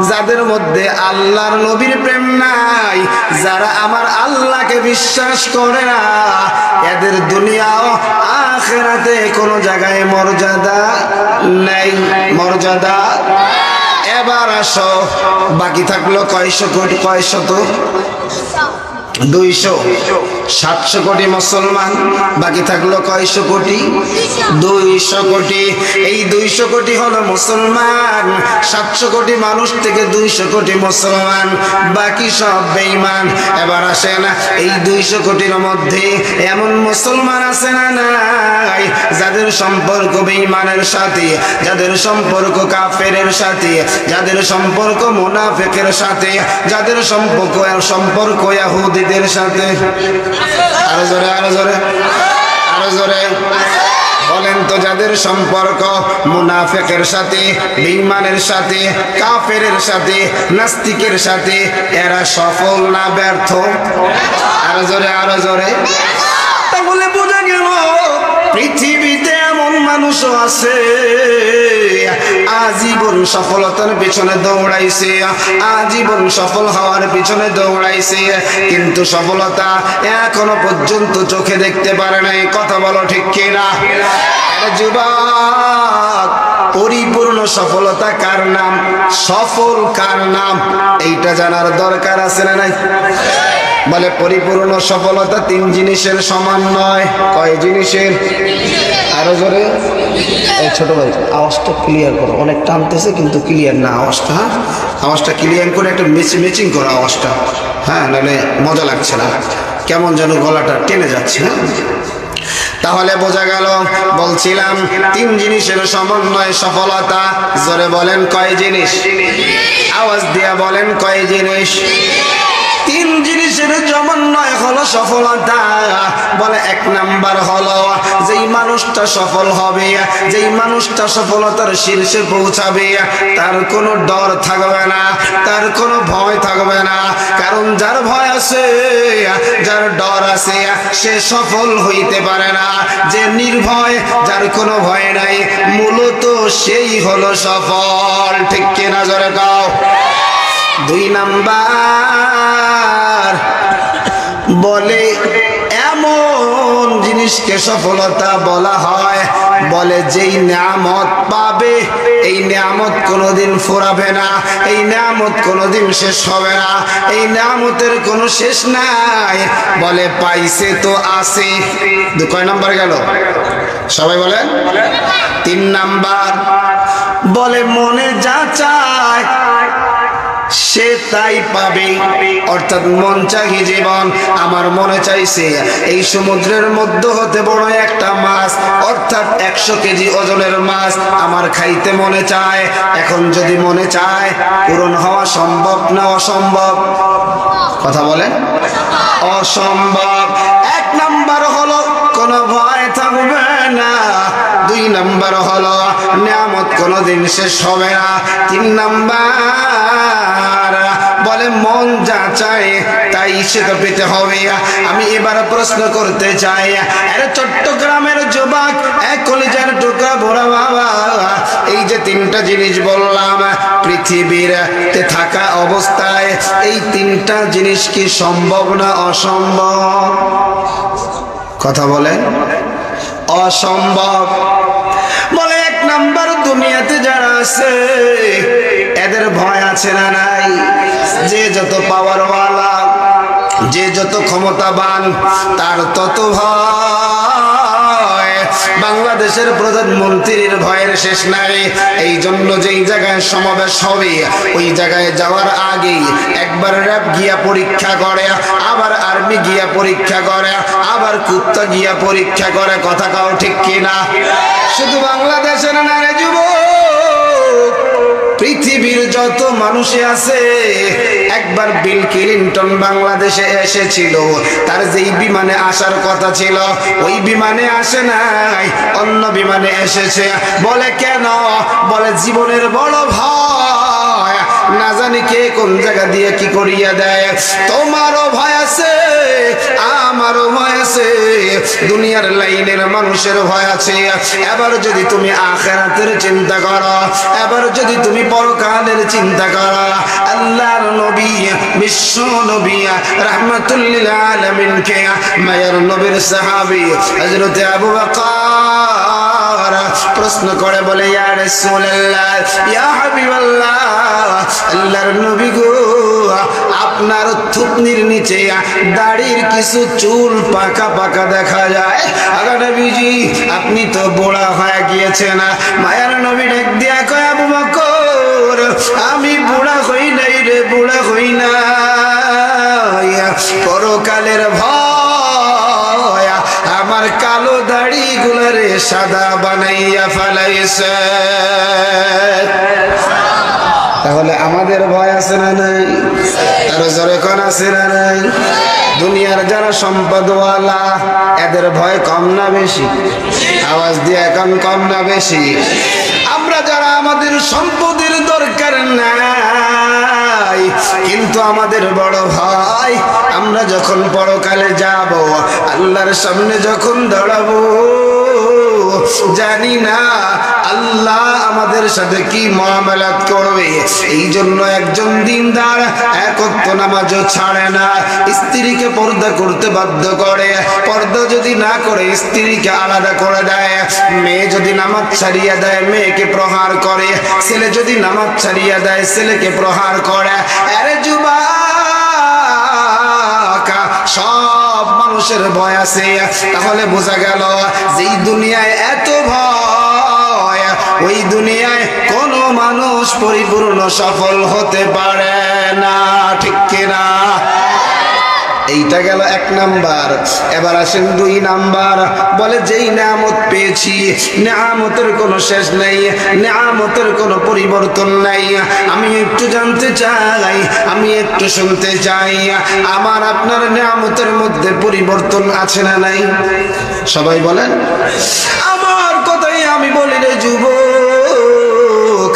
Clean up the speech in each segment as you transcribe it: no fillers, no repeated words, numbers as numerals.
যাদের মধ্যে আল্লাহর নবীর প্রেম নাই, যারা আমার আল্লাহকে বিশ্বাস করে না, এদের দুনিয়া ও আখিরাতে কোনো জায়গায় মর্যাদা নাই, মর্যাদা। এবার আসো, বাকি থাকলো কয়শো কোটি, কয়শত, 200, 700 কোটি মুসলমান, বাকি থাকলো কয়শো কোটি, 200 কোটি। এই 200 কোটি হলো মুসলমান, 700 কোটি মানুষ থেকে 200 কোটি মুসলমান, বাকি সব বেঈমান। এবার আসেন, এই 200 কোটির মধ্যে এমন মুসলমান আছে না নাই, যাদের সম্পর্ক বেঈমানের সাথে, যাদের সম্পর্ক কাফেরের সাথে, যাদের সম্পর্ক মুনাফিকের সাথে, যাদের সম্পর্ক ইহুদিদের সাথে। আরো জোরে, আরো জোরে, আরো জোরে বলেন তো, যাদের সম্পর্ক মুনাফিকের সাথে, বেঈমানের সাথে, কাফেরের সাথে, নাস্তিকের সাথে, এরা সফল না ব্যর্থ? আরো জোরে, আরো জোরে। তাহলে বোঝা গেল পৃথিবীতে এমন মানুষও আছে আজীবন সফলতার পিছনে দৌড়াইছে, আজীবন সফল হওয়ার পিছনে দৌড়াইছে, কিন্তু সফলতা এখনো পর্যন্ত চোখে দেখতে পারে নাই। কথা বলো ঠিক কিনা? যুবক, পরিপূর্ণ সফলতা কার নাম, সফল কার নাম, এইটা জানার দরকার আছে না নাই? বলে পরিপূর্ণ সফলতা 3 জিনিসের সমন্বয়। কয় জিনিসের? আরো জোরে। এই ছোট ভাই, আওয়াজটা ক্লিয়ার করো, অনেক টানতেছে কিন্তু ক্লিয়ার না আওয়াজটা। হ্যাঁ, আওয়াজটা ক্লিয়ার করে একটা ম্যাচিং করো আওয়াজটা, হ্যাঁ, নাহলে মজা লাগছে না, কেমন যেন গলাটা টেনে যাচ্ছে। তাহলে বোঝা গেল, বলছিলাম 3 জিনিসের সমন্বয় সফলতা। জোরে বলেন কয় জিনিস? আওয়াজ দিয়া বলেন কয় জিনিস? 3 জিনিসের সমন্বয় হলো সফলতা। বলে 1 নাম্বার হলো, যেই মানুষটা সফল হবে, যেই মানুষটা সফলতার শীর্ষে পৌঁছাবে, তার কোনো ডর থাকবে না, তার কোনো ভয় থাকবে না। কারণ যার ভয় আছে, যার ডর আছে, সে সফল হইতে পারে না। যে নির্ভয়, যার কোনো ভয় নাই, মূলত সেই হলো সফল। ঠিক কিনা? জোরে গাও। 2 নাম্বার বলে এমন জিনিসকে সফলতা বলা হয়, বলে যেই নিয়ামত পাবে, এই নিয়ামত কোনোদিন ফুরাবে না, এই নিয়ামত কোনোদিন শেষ হবে না, এই নিয়ামতের কোনো শেষ নাই। বলে পাইছে তো আছে। কয় নাম্বার গেল? সবাই বলেন। 3 নাম্বার বলে মনে যা চায় সে তাই পাবে। অর্থাৎ মন চাহি জীবন। আমার মনে চাইছে এই সমুদ্রের মধ্যে হতে বড় একটা মাছ, অর্থাৎ 100 কেজি ওজনের মাছ আমার খাইতে মনে চায়। এখন যদি মনে চায়, পূরণ হওয়া সম্ভব না অসম্ভব? কথা বলেন। অসম্ভব। 1 নাম্বার হলো কোনো ভয় থাকবে না। 2 নাম্বার হলো নিয়ামত কোনোদিন শেষ হবে না। 3 নাম্বার বলে মন যা চায় তাই সে তো পেতে হবে। আমি এবার প্রশ্ন করতে চাই, আরে চট্টগ্রামের যুবক, এক কলিজার টুকরা বড় বাবা, এই যে 3টা জিনিস বললাম, পৃথিবীর থাকা অবস্থায় এই 3টা জিনিস কি সম্ভব না অসম্ভব? কথা বলেন। অসম্ভব। বলে 1 নাম্বার, দুনিয়াতে যারা আছে এদের ভয় আছে না নাই? যে যত পাওয়ারওয়ালা, যে যত ক্ষমতাবান, তার তত ভয়। বাংলাদেশের প্রধানমন্ত্রীর ভয়ের শেষ নাই। এই জন্য যেই জায়গায় সমাবেশ হবে, ওই জায়গায় যাওয়ার আগেই একবার র্যাব গিয়া পরীক্ষা করে, আবার আর্মি গিয়া পরীক্ষা করে, আবার কুত্তা গিয়া পরীক্ষা করে। কথা কাও ঠিক কিনা? শুধু বাংলাদেশের না রে যুবক, পৃথিবীর যত মানুষে আছে, একবার বিল ক্লিনটন বাংলাদেশে এসেছিল, তার যেই বিমানে আসার কথা ছিল ওই বিমানে আসে নাই, অন্য বিমানে এসেছে। বলে কেন? বলে জীবনের বড় ভয়, না জানি কে কোন জায়গা দিয়ে কি করিয়া দেয়। তোমারও ভয় আছে, আমারও ভয় আছে, দুনিয়ার লাইনের মানুষের ভয় আছে। এবার যদি তুমি আখিরাতের চিন্তা করো, এবার যদি তুমি পরকালের চিন্তা করো, আল্লাহর নবী বিশ্ব নবী রাহমাতুল লিল আলামিনকে মায়ের নবীর সাহাবী হযরত আবু বকর প্রশ্ন করে বলে, ইয়া রাসূলুল্লাহ, ইয়া হাবিবাল্লাহ, আল্লাহর নবী গো, আপনার থুতনির নিচে দাড়ির কিছু চুল পাকা পাকা দেখা যায়। আগে নবীজি, আপনি তো বুড়া হয়ে গিয়েছেন। মায়ের নবী ডাক দিয়া কয়, আবু বকর, আমি বুড়া হই নাই রে, বুড়া হই না, পরকালের ভয় আমার কালো দাড়ি গুলারে সাদা বানাইয়া ফেলাইছে। তাহলে আমাদের ভয় আছে না নাই? তার জোরে কোন আছে না নাই? দুনিয়ার যারা সম্পদওয়ালা এদের ভয় কম না বেশি? আওয়াজ দিয়ে এখন কম না বেশি? আমরা যারা আমাদের সম্পদের দরকার নাই, কিন্তু আমাদের বড় ভাই, আমরা যখন পরকালে যাব, আল্লাহর সামনে যখন দাঁড়াবো, জানি না আল্লাহ আমাদের সাথে কি মুআমালাত করবে। এই জন্য একজন দিনদার এক ওয়াক্ত নামাজও ছাড়ে না, স্ত্রীকে পর্দা করতে বাধ্য করে। পর্দা যদি না করে স্ত্রীকে আলাদা করে দেয়। মেয়ে যদি নামাজ ছাড়িয়ে দেয় মেয়েকে প্রহার করে। ছেলে যদি নামাজ ছাড়িয়ে দেয় ছেলেকে প্রহার করে। আরে যুবক, সব মানুষের ভয় আছে। তাহলে বোঝা গেল যেই দুনিয়ায় এত ভয়, ওই দুনিয়ায় কোনো মানুষ পরিপূর্ণ সফল হতে পারে না, ঠিক কিনা? এইটা গেল এক নাম্বার। এবার আসেন দুই নাম্বার। বলে, যেই নিয়ামত পেয়েছি, নিয়ামতের কোনো শেষ নেই, নিয়ামতের কোনো পরিবর্তন নাই। আমি একটু জানতে চাই, আমি একটু শুনতে চাই, আমার আপনার নিয়ামতের মধ্যে পরিবর্তন আছে না নাই? সবাই বলেন। আমার কথাই আমি বলি রে যুবক,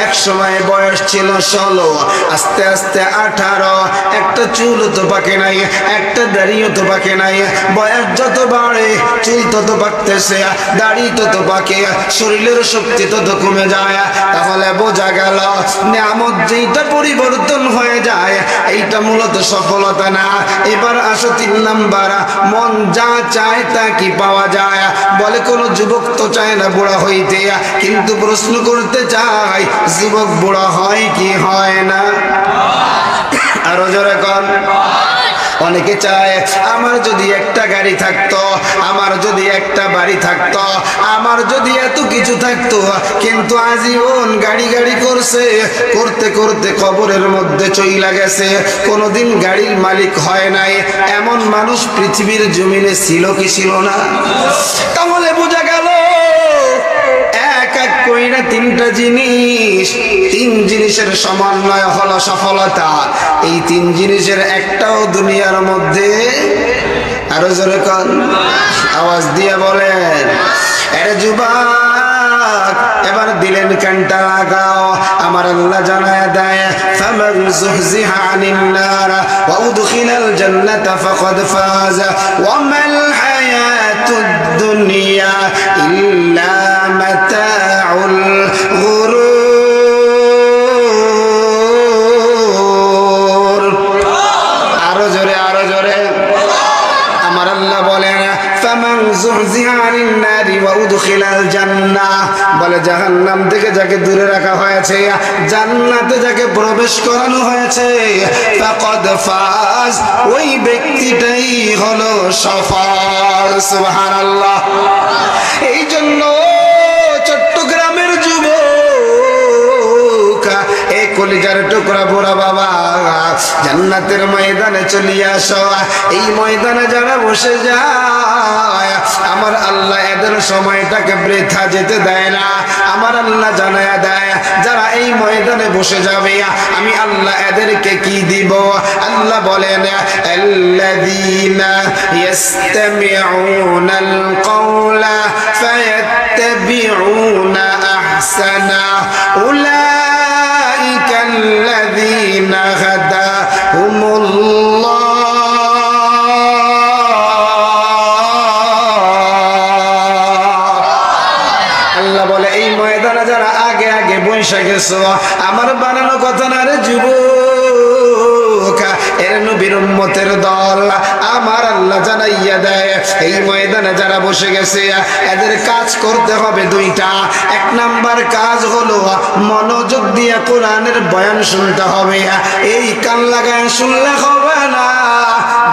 এক সময় বয়স ছিল 16, আস্তে আস্তে 18, একটা চুল তো পাকে নাই, একটা দাড়িও তো পাকে নাই। বয়স যত বাড়ে চুল তত পাকতেছে, দাড়ি তত পাকে, শরীরের শক্তি তত কমে যায়। তাহলে বোঝা গেল নিয়ামত যেটা পরিবর্তন হয়ে যায় এইটা মূলত সফলতা না। এবার আসো 3 নাম্বার, মন যা চায় তা কি পাওয়া যায়? বলে, কোন যুবক তো চায় না বুড়া হইতে, কিন্তু প্রশ্ন করতে চাই, যুবক বুড়া হয় কি হয় না? আরো জোরে কর। অনেকে চায়, আমার যদি একটা গাড়ি থাকতো, আমার যদি একটা বাড়ি থাকতো, আমার যদি এত কিছু থাকতো, কিন্তু আজীবন গাড়ি গাড়ি করছে, করতে করতে কবরের মধ্যে চইলা গেছে, কোনোদিন গাড়ির মালিক হয় নাই। এমন মানুষ পৃথিবীর জমিনে ছিল কি ছিল না? তাহলে বোঝা গেল এক এক কইরা 3টা জিনিস, 3 জিনিসের সমন্বয় হলো সফলতা। এই 3 জিনিসের একটাও দুনিয়ার মধ্যে, আরো জোরে কোন, আওয়াজ দিয়ে বলেন। আরে যুবক, এবার দিলেন কানটা লাগাও। আমার আল্লাহ জানায় দেয়, ফামান যুহজিহা আনিন নার ওয়া উদখিলাল জান্নাতা ফাকাদ ফাজ ওয়া মাল হায়াতুদ দুনিয়া ইল্লা মাতাউল গুরুর। আরো জোরে, আরো জোরে। আমার আল্লাহ বলেন, ফামান যুহজিহা আনিন নারি ওয়া উদখিলাল জান্নাহ, বলে জাহান্নাম থেকে যাকে দূরে রাখা হয়েছে, জান্নাতে যাকে প্রবেশ করানো হয়েছে, ফাকাদ ফাজ, ওই ব্যক্তিটাই হলো সফল। সুবহানাল্লাহ। এই জন্য চট্টগ্রামের যুবক, এই কলিজার টুকরা বুড়া বাবা, জান্নাতের ময়দানে চলে আসো। এই ময়দানে যারা বসে যায়, আমার আল্লাহ এদের সময়টাকে বৃথা যেতে দেয় না। আমার আল্লাহ জানায়া দেয়, যারা এই ময়দানে বসে যাবে আমি আল্লাহ এদেরকে কি দিব? আল্লাহ বলেন, আল্লাযীনা ইস্তামিউনাল কওলা ফায়াত্তাবিউনা আহসানা উলাইকাল্লাযীনা হাদাহুমুল্লাহ যুবক, এর নবীর উম্মতের দল আমার আল্লাহ জানাইয়া দেয় এই ময়দানে যারা বসে গেছে এদের কাজ করতে হবে দুইটা। এক নাম্বার কাজ হলো মনোযোগ দিয়ে কোরআনের বয়ান শুনতে হবে। এই কান লাগায় শুনলে হবে না,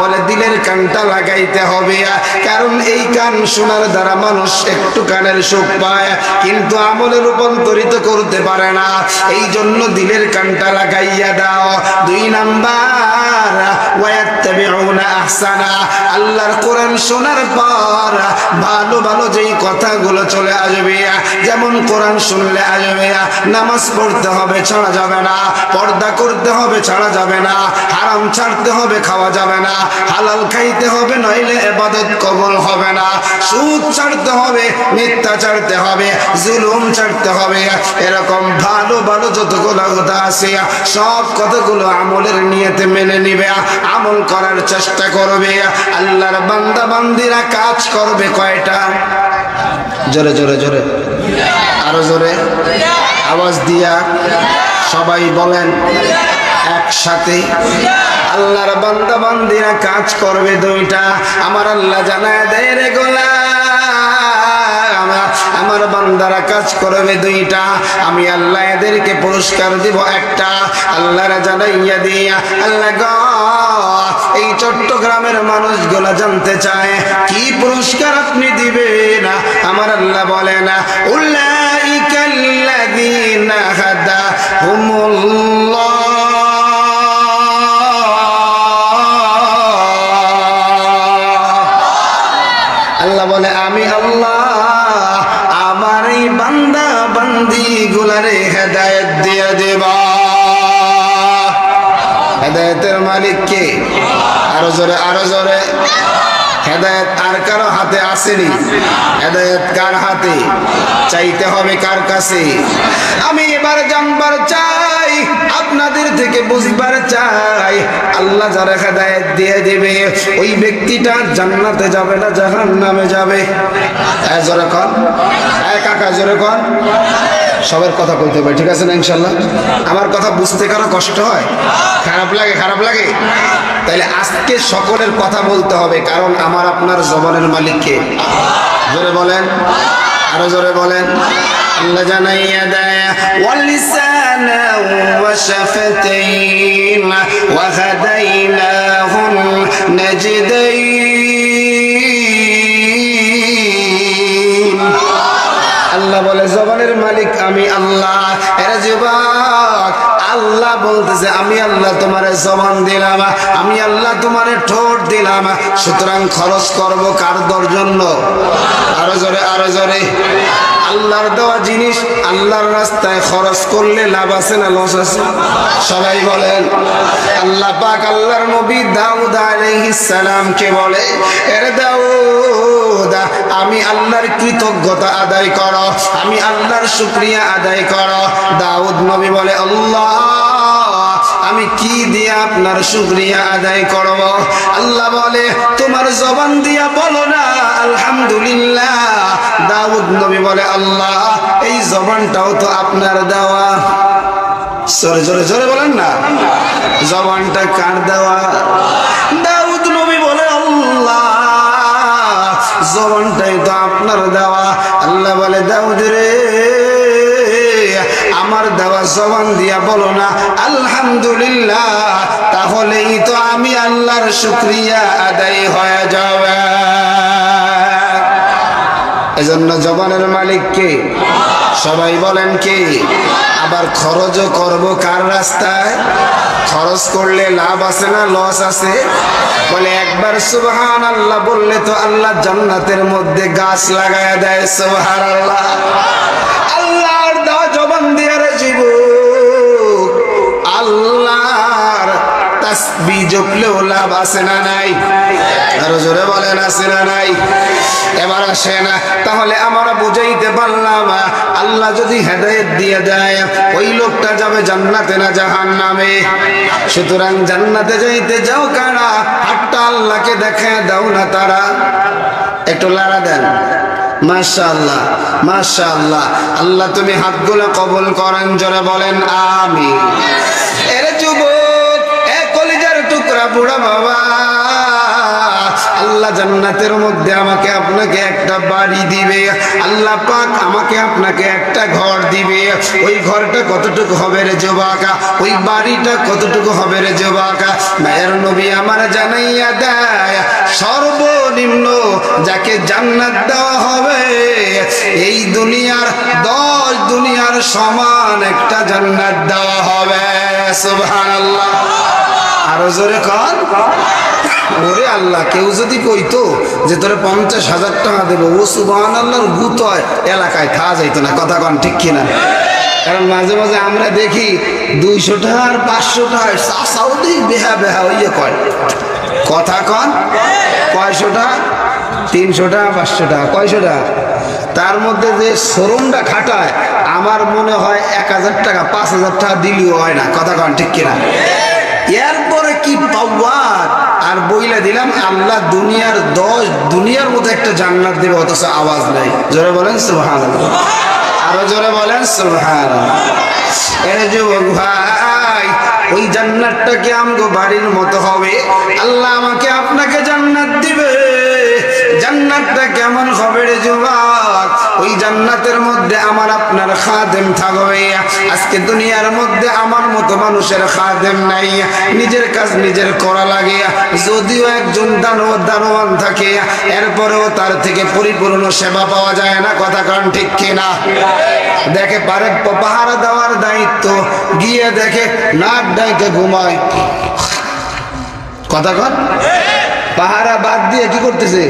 বলে দিলের কানটা লাগাইতে হবে। কারণ এই কান শোনার দ্বারা মানুষ একটু কানের সুখ পায় কিন্তু আমলে রূপান্তরিত করতে পারে না, এই জন্য দিলের কানটা লাগাইয়া দাও। দুই নাম্বার ওয়ায়াত্তাবিউনা আহসানা, আল্লাহর কোরআন শোনার পর ভালো ভালো যেই কথাগুলো চলে আসবে, যেমন কোরআন শুনলে আসবে নামাজ পড়তে হবে ছাড়া যাবে না, পর্দা করতে হবে ছাড়া যাবে না, হারাম ছাড়তে হবে খাওয়া যাবে না, হালাল খাইতে হবে নইলে ইবাদত কবুল হবে না, সুদ ছাড়তে হবে, মিথ্যা ছাড়তে হবে, জুলুম ছাড়তে হবে। এরকম ভালো ভালো যতগুলো কথা আছে সব কথাগুলো আমলের নিয়তে মেনে নিবে, আমল করার চেষ্টা করবে। আল্লাহর বান্দা বান্দিরা কাজ করবে কয়টা? জোরে জোরে জোরে, আরো জোরে আওয়াজ দিয়া সবাই বলেন একসাথে। আল্লাহর বান্দা বান্দিরা কাজ করবে দুইটা। আমার আল্লাহ জানায় দেয় রে গোলাম, আমার বান্দারা কাজ করবে দুইটা, আমি আল্লাহ এদেরকে পুরস্কার দিব একটা। আল্লাহরা জানাইয়া দিয়া আল্লাহ গো এই চট্টগ্রামের মানুষগুলা জানতে চায় কি পুরস্কার আপনি দিবেন। আমার আল্লাহ বলে না উলাইকাল্লাযীনা হাদাহুমুল্লাহ, আল্লাহ বলে আমি আল্লাহ আমার এই বান্দা বান্দি গুলারে হেদায়েত দিয়ে দেব। হেদায়েতের মালিক কে? আরো জোরে আরো জোরে। হেদায়েত আর কারো হাতে আসেনি, হেদায়েত কার হাতে? চাইতে হবে কার কাছে? আমি এবার জানবার চাই, আপনাদের থেকে বুঝবার চাই, আল্লাহ যারা হেদায়েত দিয়ে দেবে ওই ব্যক্তিটা জান্নাতে যাবে না জাহান্নামে যাবে? জোরে কর, কাকা জোরে কর। সবার কথা বলতে হবে, ঠিক আছে না? ইনশাল্লাহ। আমার কথা বুঝতে কারো কষ্ট হয়, খারাপ লাগে? খারাপ লাগে? তাইলে আজকে সকলের কথা বলতে হবে, কারণ আমার আপনার জবানের মালিক কে? জোরে বলেন, আরো জোরে বলেন। আল্লাহ জানাইয়া দেয় ওয়ালিসানা ওয়া শাফাতাইন ওয়া হাদাইনাহুম নাজদাইন। আল্লাহ বলে জবানের মালিক আমি আল্লাহ। এরা যুবক, আল্লাহ বলতেছে আমি আল্লাহ তোমারে জবান দিলাম, আমি আল্লাহ তোমারে ঠোঁট দিলাম, সুতরাং খরচ করব কার জন্য? আরো জোরে আরো জোরে। আল্লাহর দেওয়া জিনিস আল্লাহর রাস্তায় খরচ করলে লাভ আছে না লস আছে? সবাই বলেন। আল্লাহ পাক আল্লাহর নবী দাউদ আলাইহিস সালামকে বলে এরে দাউদ আমি আল্লাহর কৃতজ্ঞতা আদায় করো, আমি আল্লাহর শুকরিয়া আদায় করো। দাউদ নবী বলে আল্লাহ আমি কি দিয়ে আপনার শুকরিয়া আদায় করব? আল্লাহ বলে তোমার জবান দিয়া বলো না আলহামদুলিল্লাহ। দাউদ নবী বলে আল্লাহ এই জবানটাও তো আপনার দেওয়া। জোরে জোরে জোরে বলেন না, জবানটা কার দেওয়া? দাউদ নবী বলে আল্লাহ জবানটাই তো আপনার দেওয়া। আল্লাহ বলে দাউদ রে আমার দেওয়া জবান দিয়া বলো না আলহামদুলিল্লাহ, তাহলেই তো আমি আল্লাহর শুকরিয়া আদায় হয়ে যাবে। এজন্য জবানের মালিক কে? সবাই বলেন কে? আবার খরচও করব কার রাস্তায়? খরচ করলে লাভ আছে না লস আছে? বলে একবার সুবহানাল্লাহ বললে তো আল্লাহ জান্নাতের মধ্যে গাছ লাগায় দেয়। সুবহানাল্লাহ। আল্লাহর দেওয়া জবান দিয়ে জীবক আল্লাহর তাসবিহ জপলেও লাভ আছে না নাই? আরো জোরে বলেন আছে না নাই? এবার আসে না, তাহলে আমরা বুঝাইতে পারলাম আল্লাহ যদি হেদায়েত দিয়ে দেয় ওই লোকটা যাবে জান্নাতে না জাহান্নামে? সুতরাং জান্নাতে যাইতে যাও কারা? হাতটা আল্লাহকে দেখে দাও না তারা। একটু লাড়া দেন। মাশাআল্লাহ মাশাআল্লাহ। আল্লাহ তুমি হাতগুলো কবুল করেন, জোরে বলেন আমিন। এর বুড়া বাবা, আল্লাহ জান্নাতের মধ্যে আমাকে আপনাকে একটা বাড়ি দিবে, আল্লাহ পাক আমাকে আপনাকে একটা ঘর দিবে। ওই ঘরটা কতটুকু হবে রে যুবকা, ওই বাড়িটা কতটুকু হবে রে যুবকা? মায়ের নবী আমার জানাইয়া দেয়, সর্বনিম্ন যাকে জান্নাত দেওয়া হবে এই দুনিয়ার 10 দুনিয়ার সমান একটা জান্নাত দেওয়া হবে। সুবহানাল্লাহ, আরো জোরে কর। ওরে আল্লাহ, কেউ যদি কইতো যে তোরে 50,000 টাকা দেবো, ও সুবহানাল্লাহর গুত হয় এলাকায় থা যাইতো না। কথা কন ঠিক কিনা? কারণ মাঝে মাঝে আমরা দেখি 200 টাকা আর 500 টাকা সাউদি বেহা বেহা হইয়া কয়। কথা কন, কয়শো টাকা? 300 টাকা, 500 টাকা, কয়শো টাকা? তার মধ্যে যে শোরুমটা খাটায় আমার মনে হয় 1000 টাকা 5000 টাকা দিলেও হয় না। কথা কন ঠিক কিনা? এরপরে কি পাওয়ার আর বইলা দিলাম আল্লাহ দুনিয়ার 10 দুনিয়ার মতো একটা জান্নাত দেবে, অথচ আওয়াজ নাই। জোরে বলেন সুবহানাল্লাহ, আরো জোরে বলেন সুবহানাল্লাহ। এর যুবক ভাই, ওই জান্নাতটা কি আমগো বাড়ির মতো হবে? আল্লাহ আমাকে আপনাকে জান্নাত দিবে। জান্নাতটা কেমন হবে রে যুবক? ওই জান্নাতের মধ্যে আমার আপনার খাদেম থাকবে। আজকে দুনিয়ার মধ্যে আমার মতো মানুষের খাদেম নাই, নিজের কাজ নিজের করা লাগে। যদিও একজন দারোয়ান থাকে, এরপরেও তার থেকে পরিপূর্ণ সেবা পাওয়া যায় না। কথা কারণ ঠিক কিনা? দেখে পারে পাহারা দেওয়ার দায়িত্ব, গিয়ে দেখে নাক ডাইকে ঘুমায়। কথা কন, পাহারা বাদ দিয়ে কি করতেছে?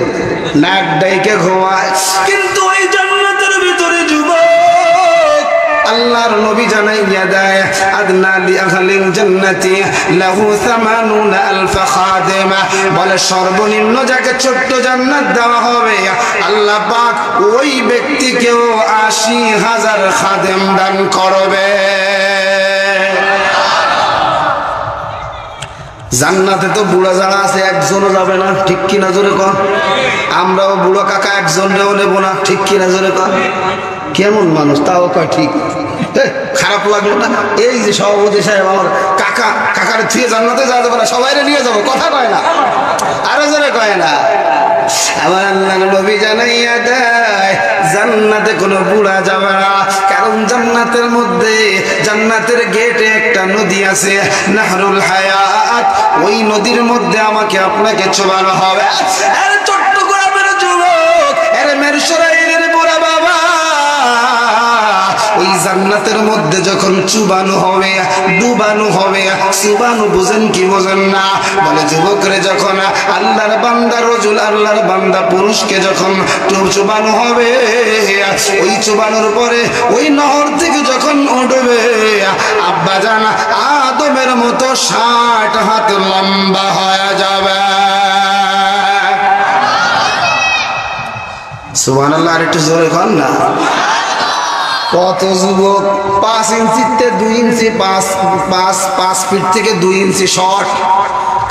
নাক ডাইকে ঘুমায়। কিন্তু ওই জান্নাতের ভিতরে যুবক আল্লাহর নবী জানাইয়া দেয়, আদনা লি আহলিল জান্নাতি লাহু 80,000 খাদেম। বলে সর্বনিম্ন যাকে ছোট্ট জান্নাত দেওয়া হবে আল্লাহ পাক ওই ব্যক্তিকেও 80,000 খাদেম দান করবে। জান্নাতে তো বুড়া যারা আছে একজনও যাবে না, ঠিক কিনা জোরে কন? আমরাও বুড়ো কাকা একজনও নেব না, ঠিক কিনা জোরে কন? কেমন মানুষ তাও কয় ঠিক। খারাপ লাগলো না? এই যে সভাপতি সাহেব আমার কাকার থুয়ে জান্নাতে যাওয়া যাবে না, সবাই নিয়ে যাবো। কথা কয় না, আরো জোরে কয় না। আবার আল্লাহ নবী জানাইয়া দেয়, জান্নাতে কোনো বুড়া যাবে না। কারণ জান্নাতের মধ্যে, জান্নাতের গেটে একটা নদী আছে, নাহরুল হায়াত। ওই নদীর মধ্যে আমাকে আপনাকে চোবানো হবে। আরে চট্টগ্রামের যুবক, আরে মেরসরাইলের বুড়া বাবা, ওই জান্নাতের মধ্যে যখন চুবানো হবে, ডুবানো হবে, চুবানো বুঝেন কি বোঝেন না? বলে যুবকরে যখন আল্লাহর বান্দা রজুল, আল্লাহর বান্দা পুরুষকে যখন চুবানো হবে, ওই চুবানোর পরে ওই নহর থেকে যখন উঠবে, আব্বা জান আদমের মতো 60 হাত লম্বা হয়ে যাবে। সুবহানাল্লাহ, আর একটু জোরে কর না। কত যুবক 5 ইঞ্চিতে 2 ইঞ্চি, 5 ফিট থেকে 2 ইঞ্চি শর্ট,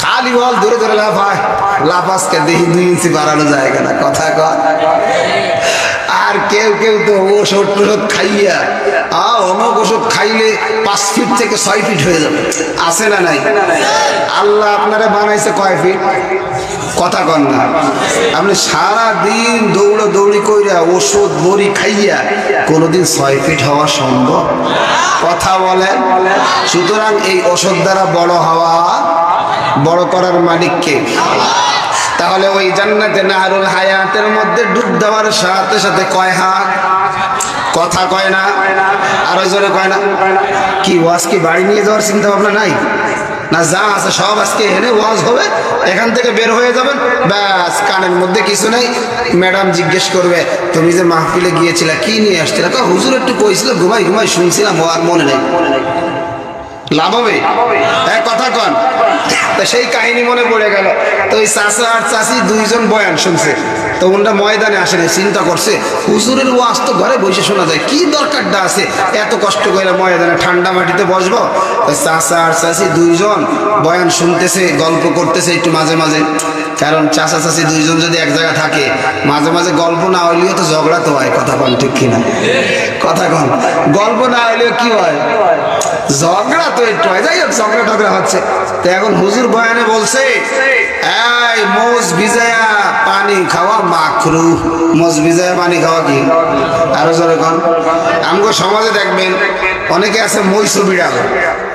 খালি বল ধরে ধরে লাফায়। লাফাসকে দেখি 2 ইঞ্চি বাড়ানো যায় না। কথা কয়। আর কেউ কেউ তো ওষুধ টষুধ খাইয়া অনেক ওষুধ খাইলে 5 ফিট থেকে 6 ফিট হয়ে যাবে। আছে না নাই? আল্লাহ আপনারা বানাইছে কয় ফিট? কথা কন না। আপনি সারা দিন দৌড়ি কইরা ওষুধ বড়ি খাইয়া কোনোদিন 6 ফিট হওয়া সম্ভব? কথা বলেন। সুতরাং এই ওষুধ দ্বারা বড় হওয়া, বড় করার মালিককে। তাহলে ওই জান্নাতে নাহরুল হায়াতের মধ্যে ডুব দেওয়ার সাথে সাথে কয় হাত? কথা কয় না, আরো জোরে কয় না। কি ওয়াজ কি বাড়ি নিয়ে যাওয়ার চিন্তা ভাবনা নাই? না যা আছে সব আজকে এনে ওয়াজ হবে, এখান থেকে বের হয়ে যাবেন, ব্যাস কানের মধ্যে কিছু নেই। ম্যাডাম জিজ্ঞেস করবে তুমি যে মাহফিলে গিয়েছিলে কি নিয়ে আসছিলে? হুজুর একটু কইছিল, ঘুমাই শুনছিলাম, আর মনে নেই। লাভ হবে? এক কথা কন। তা সেই কাহিনী মনে পড়ে গেল। তো ওই চাচা আর চাচি 2 জন বয়ান শুনছে, তো ওনরা ময়দানে আসেনি। চিন্তা করছে হুজুরের ওয়াজ তো ঘরে বসে শোনা যায়, কি দরকারটা আছে এত কষ্ট করে ময়দানে ঠান্ডা মাটিতে বসবো? চাচা আর চাচি 2 জন বয়ান শুনতেছে, গল্প করতেছে একটু মাঝে মাঝে। কারণ চাচা চাচি 2 জন যদি এক জায়গায় থাকে, মাঝে মাঝে গল্প না হইলেও তো ঝগড়া তো হয়। কথা কন ঠিক কিনা? কথা কন। গল্প না হইলেও কি হয়? ঝগড়া তো একটু হয়। যাই হোক, ঝগড়া টগড়া হচ্ছে। তো এখন হুজুর বয়ানে বলছে এই মোজ ভিজায়া পানি খাওয়া মাকরুহ। মোজ ভিজায়া পানি খাওয়া কি? আরো জোরে কোন। আমগো সমাজে দেখবেন অনেকে আছে মৈশ বিড়াল,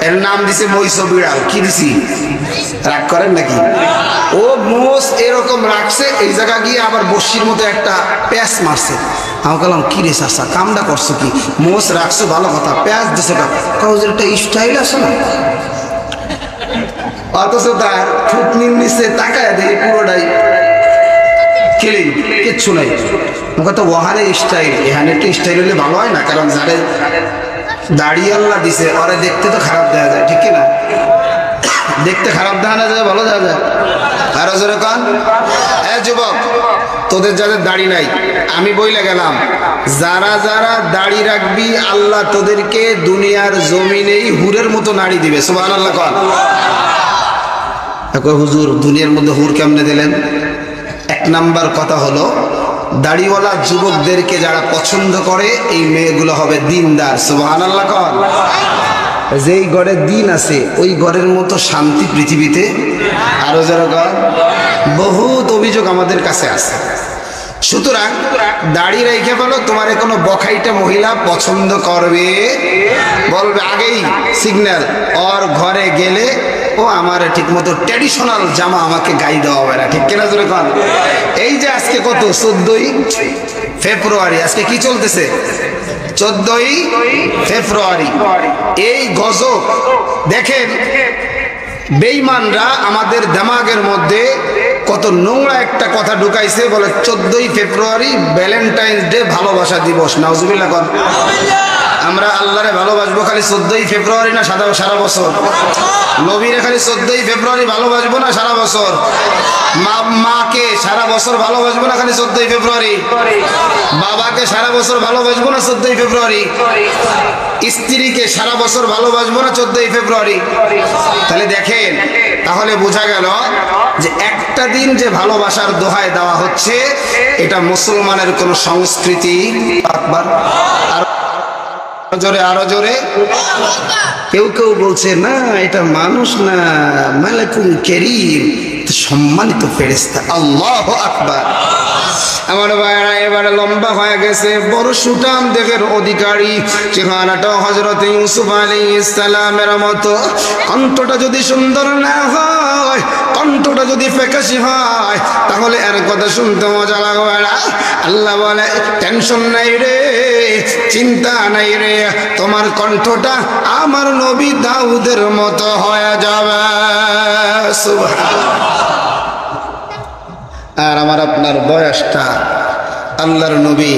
এর নাম দিছে মৈশ বিড়াল। কি দিছি? রাগ করেন নাকি? ও মোজ এরকম রাখছে, এই জায়গা গিয়ে আবার বর্ষির মতো একটা প্যাঁচ মারছে। আমি বললাম কি রে চাচা কামটা করছো কি? মোজ রাখছো ভালো কথা, প্যাঁচ দিছে কাউজের একটা স্টাইল আছে না, অথচ তার থুতনির নিচে তাকায় দেখি পুরোটাই ক্লিন, কিচ্ছু নাই। কথা ওহানে স্টাইল, এখানে একটা স্টাইল হলে ভালো হয় না? কারণ যারে দাড়িয়ে আল্লাহ দিছে ওরে দেখতে তো খারাপ দেখা যায়, ঠিক না? দেখতে খারাপ দেখা না যায়, ভালো দেখা যায়। আরো জোরে কান। যুবক, তোদের যাদের দাড়ি নাই, আমি বইলে গেলাম, যারা যারা দাড়ি রাখবি আল্লাহ তোদেরকে দুনিয়ার জমিনেই হুরের মতো নাড়ি দিবে। সুবহানাল্লাহ কন। হুজুর দুনিয়ার মধ্যে হুর কেমনে দিলেন? এক নাম্বার কথা হলো, দাড়িওয়ালা যুবকদেরকে যারা পছন্দ করে এই মেয়েগুলো হবে দিনদার। সুবহানাল্লাহ কন। যেই ঘরে দিন আছে ওই ঘরের মতো শান্তি পৃথিবীতে আরো যারা কন। বহুত অভিযোগ আমাদের কাছে আছে। সুতরাং দাড়ি রেখে বলো, তোমার কোনো বখাইটা মহিলা পছন্দ করবে, বলবে আগেই সিগন্যাল, ওর ঘরে গেলে ও আমার ঠিক মতো ট্র্যাডিশনাল জামা আমাকে গাই দেওয়া হবে না, ঠিক কিনা জোরে কন। এই যে আজকে কত 14ই ফেব্রুয়ারি, আজকে কি চলতেছে? 14ই ফেব্রুয়ারি। এই গজব দেখেন, বেঈমানরা আমাদের দিমাগের মধ্যে কত নোংরা একটা কথা ঢুকাইছে, বলে 14ই ফেব্রুয়ারি ভ্যালেন্টাইন্স ডে, ভালোবাসা দিবস। নাউজুবিল্লাহ কন। আমরা আল্লাহরে ভালোবাসবো খালি 14ই ফেব্রুয়ারি না সারা বছর? নবীরে খালি 14ই ফেব্রুয়ারি ভালোবাসবো না সারা বছর? মাকে সারা বছর ভালোবাসবো না খালি 14ই ফেব্রুয়ারি? বাবাকে সারা বছর ভালোবাসবো না 14ই ফেব্রুয়ারি? স্ত্রীকে সারা বছর ভালোবাসবো না 14ই ফেব্রুয়ারি? তাহলে দেখেন, তাহলে বোঝা গেল যে একটা দিন যে ভালোবাসার দোহাই দেওয়া হচ্ছে এটা মুসলমানের কোন সংস্কৃতি। আকবার। আরো জোরে। কেউ কেউ বলছে না এটা মানুষ না, মালাকুল কারীম, সম্মানিত ফেরেশতা। আল্লাহু আকবার। আমার ভাইরা এবারে লম্বা হয়ে গেছে, বড় সুঠাম দেহের অধিকারী, চেহারাটা হযরত ইউসুফ আলাইহিস সালামের মতো। কণ্ঠটা যদি সুন্দর না হয়, কণ্ঠটা যদি ফ্যাকাশি হয়, তাহলে এর কথা শুনতে মজা লাগবে না। আল্লাহ বলে টেনশন নাই রে, চিন্তা নাই রে, তোমার কণ্ঠটা আমার নবী দাউদের মতো হয়ে যাবে। সুবহানাল্লাহ। আর আমার আপনার বয়সটা আল্লাহর নবী,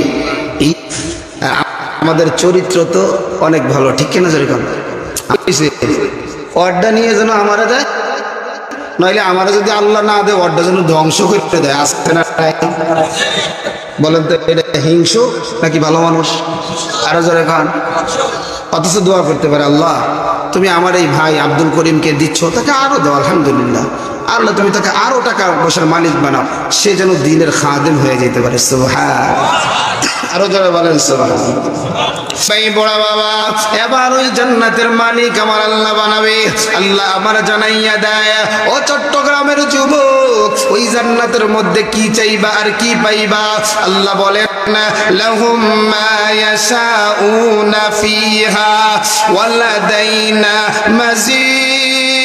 আমাদের চরিত্র তো অনেক ভালো, ঠিক কিনা? যেরকম অর্ডা নিয়ে যেন আমারা দেয়, নইলে আমারা যদি আল্লাহ না দেয় অর্ডা যেন ধ্বংস করতে দেয়। আসতে না বলেন তো, এটা হিংস্র নাকি ভালো মানুষ? আরো জোরে খান। অথচ দোয়া করতে পারে, আল্লাহ তুমি আমার এই ভাই আব্দুল করিমকে দিচ্ছ, তাকে আরো দাও, আলহামদুলিল্লাহ। আল্লাহ তুমি তাকে আরো টাকা পয়সার মালিক বানাও, সে যেন দিনের খাদেম হয়ে যেতে পারে। সুবহানাল্লাহ। আরো যারা বলেন সুবহানাল্লাহ। বড় বাবা, এবার ওই জান্নাতের মালিক আমার আল্লাহ বানাবে। আল্লাহ আমার জানাইয়া দেয়, ও চট্টগ্রামের যুবক, ওই জান্নাতের মধ্যে কি চাইবা আর কি পাইবা? আল্লাহ বলেন লাহুম মা ইয়াশাউনা ফিহা ওয়া লাদাইনা মাজিদ।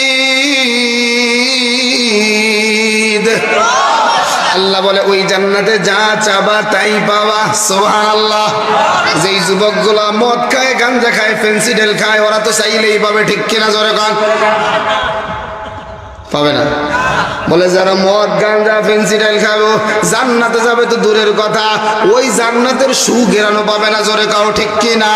আল্লাহ বলে ওই জান্নাতে যা চাবা তাই পাবা। সুবহানাল্লাহ। যেই যুবকগুলো মদ খায়, গাঞ্জা খায়, ফেন্সিডেল খায়, ওরা তো চাইলেই পাবে, ঠিক কিনা? জোরে কান। পাবে না? বলে যারা মদ গাঞ্জা ফেন্সিডেল খাবো জান্নাতে যাবে তো দূরের কথা, ওই জান্নাতের সুঘেরানো পাবে না। জোরে কাও, ঠিক কিনা?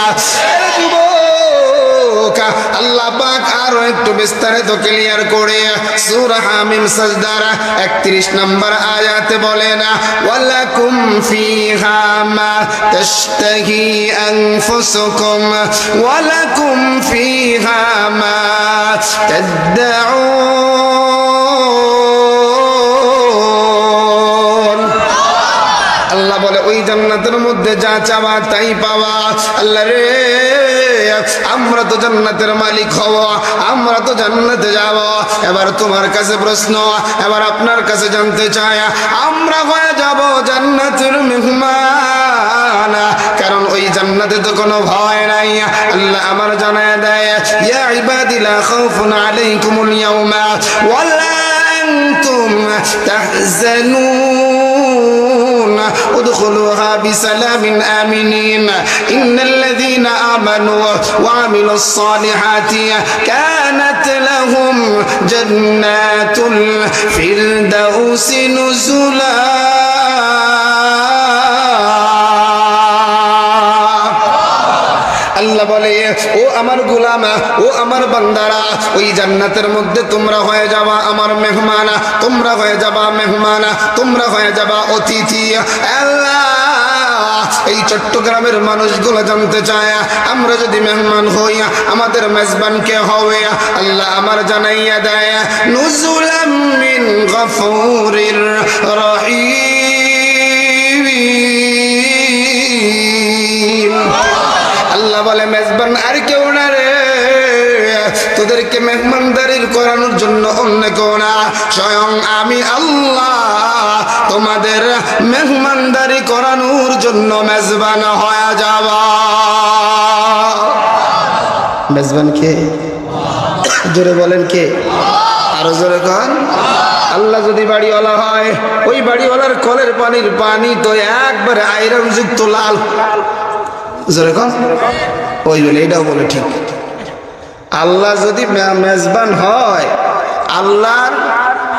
আল্লাহ পাক আরো একটু বিস্তারিত ক্লিয়ার করে সূরা হামিম সাজদার 31 নম্বর আয়াতে বলেন, ওয়ালাকুম ফিহা মা তাশতাহি আনফুসুকুম ওয়ালাকুম ফিহা মা তাদউন। আল্লাহ বলে ওই জান্নাতের মধ্যে যা চাওয়া তাই পাওয়া। আল্লাহ রে, আমরা তো জান্নাতের মালিক হব, আমরা তো জান্নাতে যাব। এবার তোমার কাছে প্রশ্ন, এবার আপনার কাছে জানতে চাই, আমরা হয়ে যাব জান্নাতের মেহমান, কারণ ওই জান্নাতে তো কোনো ভয় নাই। আল্লাহ আমার জানায় দেয়, ইয়া ইবাদি লা খাউফুন আলাইকুমুল ইয়াওমা ওয়ালা আনতুম তাহজানুন উদখুলুহা বিসালামিন আমিনিন ইন্নাল্লাযীনা আমানু ওয়া আমিলুস সালিহাতি কানাত লাহুম জান্নাতুল ফিরদাউসি নুজুলা। আল্লাহ বলে, ও আমার গোলাম, ও আমার বান্দারা, ওই জান্নাতের মধ্যে তোমরা হয়ে যাবা আমার মেহমান, তোমরা হয়ে যাবা মেহমান, তোমরা হয়ে যাবা অতিথি। আল্লাহ এই চট্টগ্রামের মানুষগুলো জানতে চায়, আমরা যদি মেহমান হই আমাদের মেজবান কে হবে? আল্লাহ আমার জানাইয়া দেয়, নুজুলাম মিন গফুরির রহিম। আল্লাহ বলে, মেজবান আর কেউ না রে, তোদেরকে মেহমানদারির করানোর জন্য অন্য কেউ না, স্বয়ং আমি আল্লাহ তোমাদের মেহমানদারি করানোর জন্য মেজবান হয়ে যাব। মেজবান কে? জোরে বলেন কে? আরো জোরে কন। আল্লাহ যদি বাড়িওয়ালা হয়, ওই বাড়িওয়ালার কলের পানির পানি তো একবারে আয়রন যুক্ত লাল। জোরে কন। ওই বলে, এটাও বলে ঠিক। আল্লাহ যদি মেজবান হয়, আল্লাহর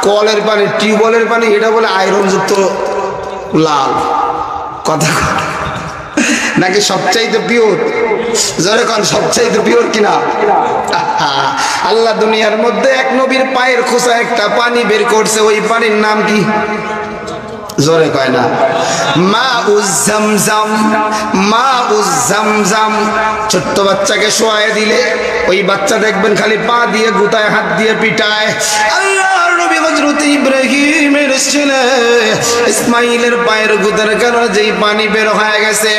কলের পানি, টিউবওয়েলের পানি, এটা বলে আয়রন যুক্ত লাল। কথা নাকি সবচাইতে পিওর? জোরে কন, সবচাইতে পিওর কিনা? আল্লাহ দুনিয়ার মধ্যে এক নবীর পায়ের খোসা একটা পানি বের করছে, ওই পানির নাম কি? জোরে কয় না? মাউজ জামজাম, মাউজ জামজাম। ছোট্ট বাচ্চাকে শোয়ায় দিলে ওই বাচ্চা দেখবেন খালি পা দিয়ে গুতায়, হাত দিয়ে পিটায়। আল্লাহর নবী হযরত ইব্রাহিমের ছেলে ইসমাইলের পায়ের গুতার কারণে যেই পানি বের হয়ে গেছে,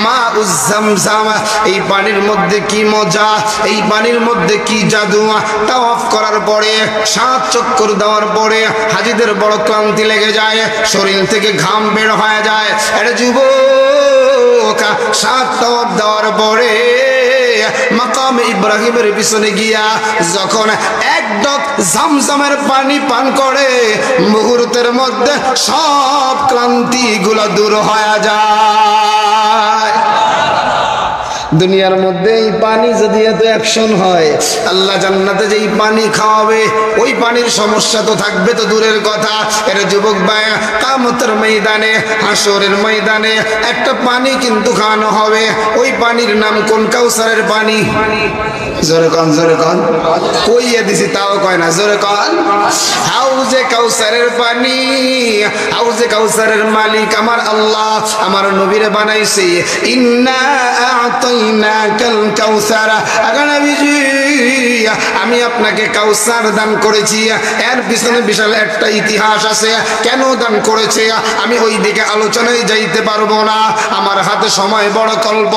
মাউজ জামজাম। এই পানির মধ্যে কি মজা, এই পানির মধ্যে কি জাদু। তাওয়াফ করার পরে, 7 চক্কর দেওয়ার পরে হাজীদের বড় ক্লান্তি লেগে যায়, শরীর থেকে ঘাম বের হয়ে যায়। আরে যুবক, 7 তাওয়াফ দেওয়ার পরে মাকাম ইব্রাহিমের পিছনে গিয়া যখন এক ডক জামজামের পানি পান করে, মুহূর্তের মধ্যে সব ক্লান্তি গুলো দূর হয়ে যায়। দুনিয়ার মধ্যে এই পানি যদি এত অ্যাকশন হয়, আল্লাহ জান্নাতে যেই পানি খাওয়াবে, ওই পানির সমস্যা তো থাকবে তো দূরের কথা। এর যুবক ভাই, কিয়ামতের ময়দানে, হাসরের ময়দানে একটা পানি কিন্তু খাওয়ানো হবে। ওই পানির নাম কোন? কাউসারের পানি। জোরে কন, জোরে কন। কইয়া দিছি তাও কয় না, জোরে কন। হাউজে কাউসারের পানি। হাউজে কাউসারের মালিক আমার আল্লাহ, আমার নবীরে বানাইছে। ইন্না আ'তাইনাকাল কাউসার। আগে নবীজি, আমি আপনাকে কাউসার দান করেছি। এর পিছনে বিশাল একটা ইতিহাস আছে, কেন দান করেছে আমি ওই দিকে আলোচনায় যাইতে পারবো না, আমার হাতে সময় বড় অল্প।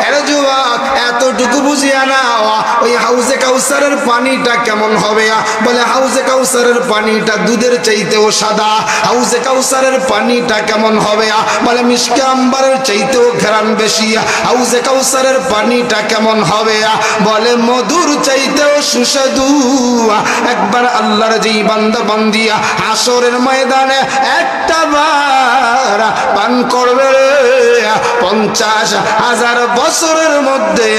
এর যুবক, এতটুকু বুঝিয়া না, ওই হাউজে কাউসারের পানিটা কেমন হবে? বলে, হাউজে কাউসারের পানিটা দুধের চাইতেও সাদা। হাউজে কাউসারের পানিটা কেমন হবে? বলে, মিশকে আম্বারের চাইতেও ঘ্রাণ বেশি। হাউজে কাউসারের পানিটা কেমন হবে? বলে, মধুর চাইতেও সুস্বাদু। একবার আল্লাহর যেই বান্দা বান্দিয়া হাসরের ময়দানে একটা বার পান করবে, 50,000 বছরের মধ্যে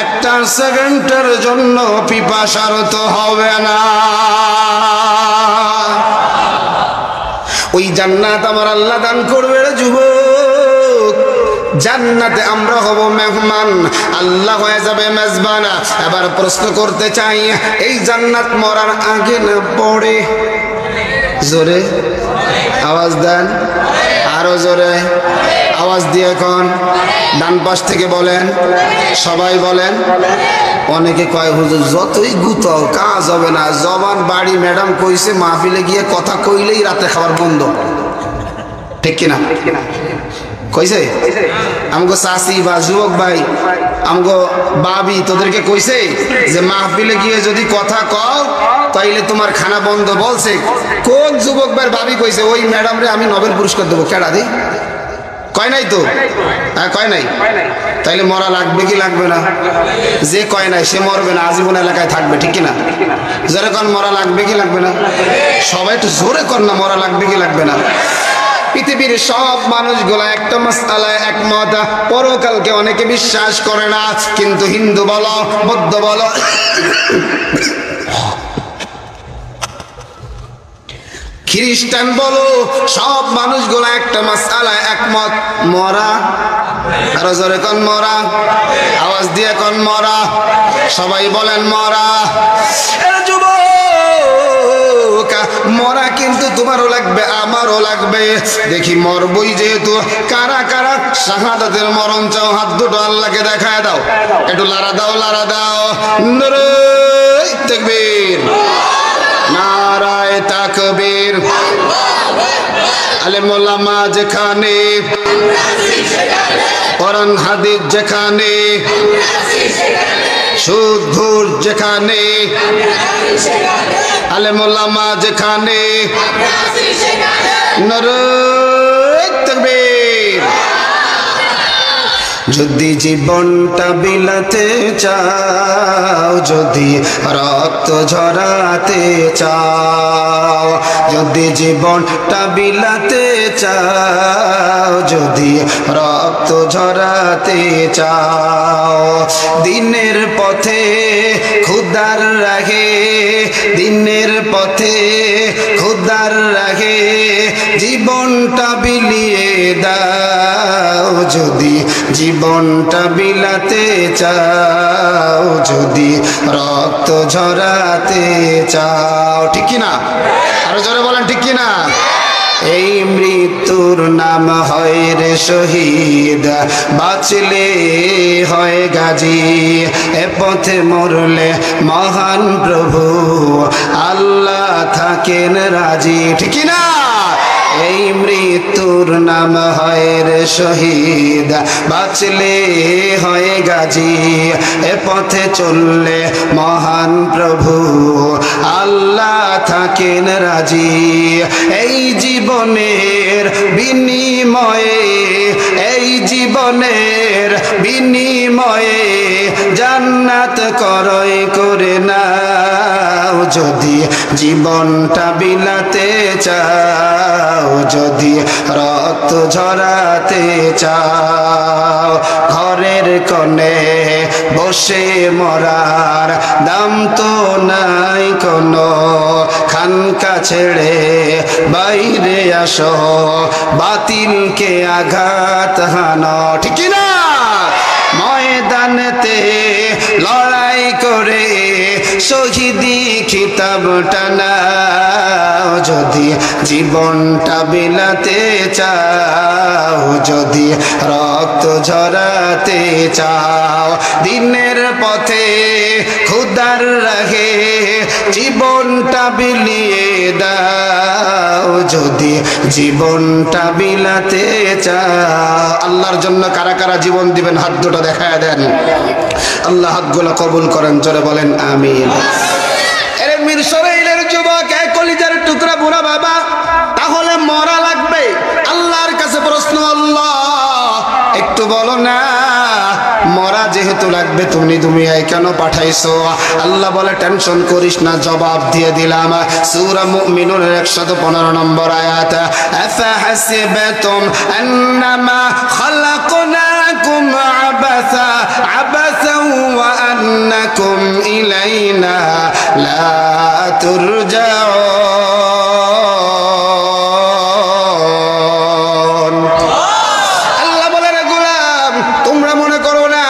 একটা সেকেন্ডের জন্য পিপাসারত হবে না। ওই জান্নাত আমার আল্লাহ দান করবে রে যুবক। জান্নাতে আমরা হব মেহমান, আল্লাহ হয়ে যাবে মেজবান। এবার প্রশ্ন করতে চাই, এই জান্নাত মরার আগে না পরে? জোরে আওয়াজ দেন, আরো জোরে আওয়াজ দিয়ে। এখন ডান পাশ থেকে বলেন, সবাই বলেন। অনেকে কয়, হুজুর যতই গুতাও কাজ হবে না, জবান বাড়ি। ম্যাডাম কইছে মাহফিলে গিয়ে কথা কইলেই রাতে খাবার বন্ধ, ঠিক কিনা? কইছে আমগো চাচি বা যুবক ভাই আমগো বাবি তোদেরকে কইছে যে মাহফিলে গিয়ে যদি কথা কও তাইলে তোমার খানা বন্ধ বলছে? কোন যুবক ভাই বাবি কইছে ওই ম্যাডাম রে আমি নোবেল পুরস্কার দেবো? কেডা দি কয় নাই তো? হ্যাঁ কয় নাই। তাইলে মরা লাগবে কি লাগবে না? যে কয় নাই সে মরবে না, আজীবন এলাকায় থাকবে, ঠিক কিনা? জোরে কন মরা লাগবে কি লাগবে না? সবাই একটু জোরে কর না, মরা লাগবে কি লাগবে না? পৃথিবীর সব মানুষগুলা একটা মাসআলায় একমত, পরকালকে অনেকে বিশ্বাস করে না, কিন্তু হিন্দু বলো বৌদ্ধ বলো খ্রিস্টান বলো সব মানুষগুলা একটা মাসআলায় একমত, মরা। আরো জোরে কোন মরা, আওয়াজ দিয়ে কোন মরা, সবাই বলেন মরা। মরা কিন্তু তোমারও লাগবে আমারও লাগবে। দেখি মরবই যেহেতু, কারা কারা শাহাদাতের মরণ চাও হাত দুটো আল্লাহকে দেখায় দাও, একটু লারা দাও লারা দাও। নারায়ে তাকবীর, নারায়ে তাকবীর। আলেম ওলামা যেখানে, কোরআন হাদিস যেখানে, সুদ ঘুষ যেখানে, আলেম ওলামা যেখানে, নারায়ে তাকবীর। যদি জীবনটা বিলাতে চাও, যদি রক্ত ঝরাতে চাও, যদি জীবনটা বিলাতে চাও, যদি রক্ত ঝরাতে চাও, দিনের পথে খুদার রাহে, দিনের পথে খুদার রাহে জীবনটা বিলিয়ে দাও। যদি জীবনটা বিলাতে চাও, যদি রক্ত ঝরাতে চাও, ঠিক কিনা? আরো জোরে বলেন ঠিক কিনা? এই মৃত্যুর নাম হয় রে শহীদ, বাঁচলে হয় গাজী, এ পথে মরলে মহান প্রভু আল্লাহ থাকেন রাজি, ঠিক না? এই মৃত্যুর নাম হয় রে শহীদ, বাঁচলে হয় গাজী, এ পথে চললে মহান প্রভু আল্লাহ থাকেন রাজি। এই জীবনের বিনিময়ে, এই জীবনের বিনিময়ে জান্নাত করই করে নাও। যদি জীবনটা বিলাতে চাও, যদি রক্ত ঝরাতে চাও, ঘরের কোণে বসে মরার দাম তো নাই কোনো, খানকা ছেড়ে বাইরে আসো, বাতিলকে আঘাত হানো, ঠিক না? ময়দানেতে লড়াই করে শহীদি খিতাবটা নাও। যদি জীবনটা বিলাতে চাও, যদি রক্ত ঝরাতে চাও, দিনের পথে খুদার রাহে জীবনটা বিলিয়ে দাও। যদি জীবনটা বিলাতে চাও, আল্লাহর জন্য কারা কারা জীবন দিবেন হাত দুটো দেখায় দেন। আল্লাহ হাতগুলো কবুল করেন, জোরে বলেন আমিন। এর মিরসরাইলের যুবক, এক কলিজার টুকরা বুড়া বাবা, তাহলে মরা লাগবে। আল্লাহর কাছে প্রশ্ন, আল্লাহ একটু বলো না, মরা যেহেতু লাগবে তুমি দুনিয়ায় কেন পাঠাইছো? আল্লাহ বলে টেনশন করিস না, জবাব দিয়ে দিলাম। সূরা মুমিনুনের 115 নম্বর আয়াত, আফাহাসিবতুম আন্নামা খালাকনাকুম আবাসা আবাসাও ওয়া আন্নাকুম ইলাইনা লা তুরজাউন। আল্লাহ বলে রে গোলাম, তোমরা মনে করো না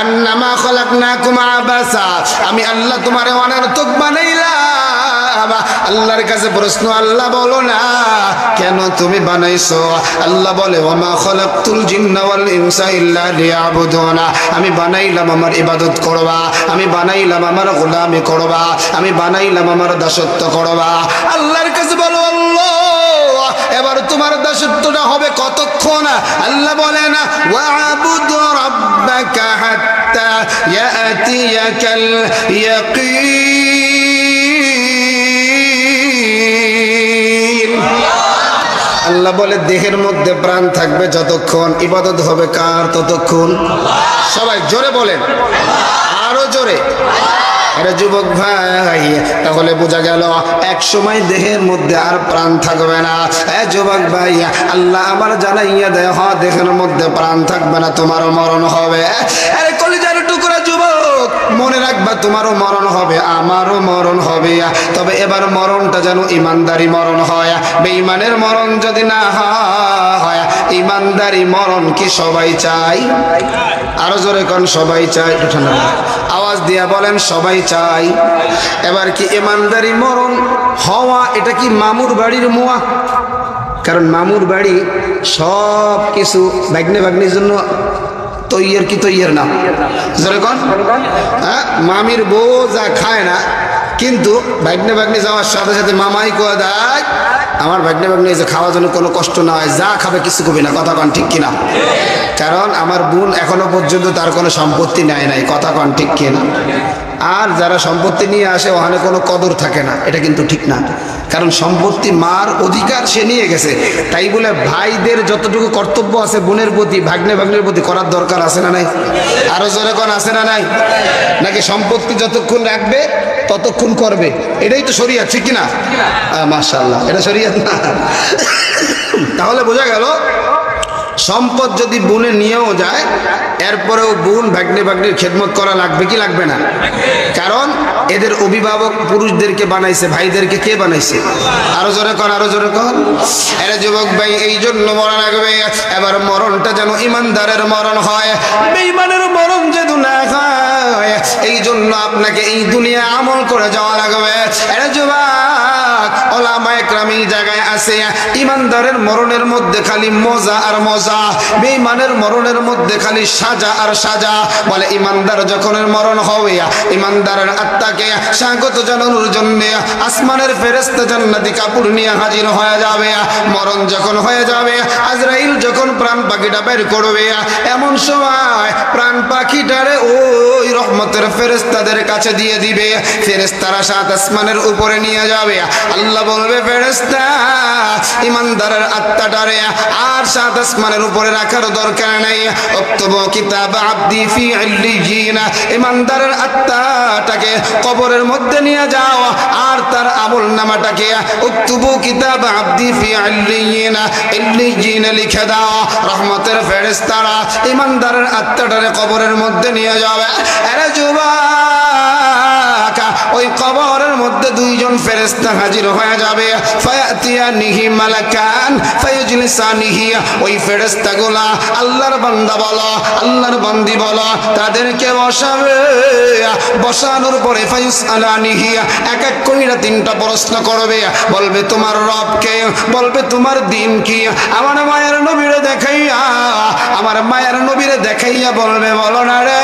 আন্নামা খালাকনাকুম আবাসা, আমি আল্লাহ তোমারে অনর্থক বানাইলাম। আল্লাহর কাছে প্রশ্ন, আল্লাহ বলো না কেন তুমি বানাইছো? আল্লাহ বলে ওয়ামা খালাকতুল জিন্না ওয়াল ইনসা ইল্লা লিয়াবুদুনা, আমি বানাইলাম আমার ইবাদত করবা, আমি বানাইলাম আমার গোলামি করবা, আমি বানাইলাম আমার দাসত্ব করবা। আল্লাহর কাছে বলো, আল্লাহ এবার তোমার সত্যটা হবে কতক্ষণ? আল্লাহ বলেন ওয়াবুদ রাব্বাকা হাত্তা ইয়াতিয়াকাল ইয়াকিন। আল্লাহ বলে দেহের মধ্যে প্রাণ থাকবে যতক্ষণ, ইবাদত হবে কার ততক্ষণ? সবাই জোরে বলেন, আরো জোরে। আরে যুবক ভাই, তাহলে বোঝা গেল এক সময় দেহের মধ্যে আর প্রাণ থাকবে না। যুবক ভাই, আল্লাহ আমার জানাইয়া দেয় দেহের মধ্যে প্রাণ থাকবে না, তোমারও মরণ হবে। আরে কলিজার টুকরা যুবক, মনে রাখবা তোমারও মরণ হবে, আমারও মরণ হবে। তবে এবার মরণটা যেন ইমানদারি মরণ হয়, বেঈমানের মরণ যদি না হয়। ইমানদারি মরণ কি সবাই চাই? আরো জোরে কোন সবাই চাই? আওয়াজ দিয়া বলেন সবাই চাই। এবার কি ইমানদারি মরণ হওয়া এটা কি মামুর বাড়ির মুয়া? কারণ মামুর বাড়ি সব কিছু ভাগ্নে ভাগ্নির জন্য তৈয়ার কি তৈয়ার না? জোরে কোন? হ্যাঁ, মামির বউ যা খায় না, কিন্তু ভাগ্নে ভাগ্নি যাওয়ার সাথে সাথে মামাই কোয়া দেয় আমার ভাগ্নে ভাগ্নি যে খাওয়ার জন্য কোনো কষ্ট না হয়, যা খাবে কিছু কবি না। কথা কন ঠিক কিনা? কারণ আমার বোন এখনো পর্যন্ত তার কোনো সম্পত্তি নেয় নাই। কথা কন ঠিক কিনা? আর যারা সম্পত্তি নিয়ে আসে ওখানে কোনো কদর থাকে না, এটা কিন্তু ঠিক না। কারণ সম্পত্তি মার অধিকার সে নিয়ে গেছে, তাই বলে ভাইদের যতটুকু কর্তব্য আছে বোনের প্রতি, ভাগ্নে ভাগ্নের প্রতি করার দরকার আছে না নাই? আরো জোরে কোন আছে না নাই? নাকি সম্পত্তি যতক্ষণ রাখবে ততক্ষণ করবে? এটাই তো শরিয়ত, ঠিক কিনা? মাশাআল্লাহ, এটা শরিয়ত না। তাহলে বোঝা গেল সম্পদ যদি বোনে নিয়েও যায়, এরপরেও বোন ভাগ্নে ভাগ্নির খেদমত করা লাগবে কি লাগবে না? কারণ এদের অভিভাবক পুরুষদেরকে বানাইছে, ভাইদেরকে কে বানাইছে? আরো জোরে কর, আরো জোরে কর। এরা যুবক ভাই, এই জন্য মরণ লাগবে। এবার মরণটা যেন ইমানদারের মরণ হয়, বেঈমানের মরণ যেন না হয়। এই জন্য আপনাকে এই দুনিয়া আমল করে যাওয়া লাগবে। এরা যুবক, ওলামা একরাম এই জায়গায় আছে, ইমানদারের মরণের মধ্যে খালি মজা আর মজা, বেঈমানের মরণের মধ্যে খালি সাজা আর সাজা। বলে ইমানদার যখন মরণ হবে, ইমানদারের আত্মাকে স্বাগত জানানোর জন্য আসমানের ফেরেশতা জান্নাতি কাপড় নিয়ে হাজির হয়ে যাবে। মরণ যখন হয়ে যাবে, আজরাইল যখন প্রাণ পাখিটা বের করবে, এমন সময় প্রাণ পাখিটারে ওই রহমতের ফেরেশতাদের কাছে দিয়ে দিবে। ফেরেশতারা সাত আসমানের উপরে নিয়ে যাবে। আল্লাহ বলবে, ফেরেশতা ইমানদারের আত্মাটারে আর সাত আসমানের উপরে রাখার দরকার নেই। উক্তুবু কিতাব আবদি ফি ইল্লিয়িন, ইমানদারের আত্মাটাকে কবরের মধ্যে নিয়ে যাও আর তার আমলনামাটাকে উক্তুবু কিতাব আবদি ফি ইল্লিয়িন, ইল্লিয়িন লিখে দাও। রহমতের ফেরেশতারা ইমানদারের আত্মাটারে কবরের মধ্যে নিয়ে যাবে। আরে যুবক, ওই কবরের মধ্যে দুইজন ফেরেশতা হাজির হয়ে যাবে। ফায়াতিয়ানিহি মালাকান ফায়ুজলিসানিহি, ওই ফেরেশতাগুলা আল্লাহর বান্দা বলো, আল্লাহর বান্দি বলো, তাদেরকে বসাবে। বসানোর পরে ফায়ুসআলানিহি, এক এক কইরা তিনটা প্রশ্ন করবে। বলবে তোমার রব কে, বলবে তোমার দিন কি। আমার মায়ের নবীরে দেখাইয়া, আমার মায়ের নবীরে দেখাইয়া বলবে, বলো না রে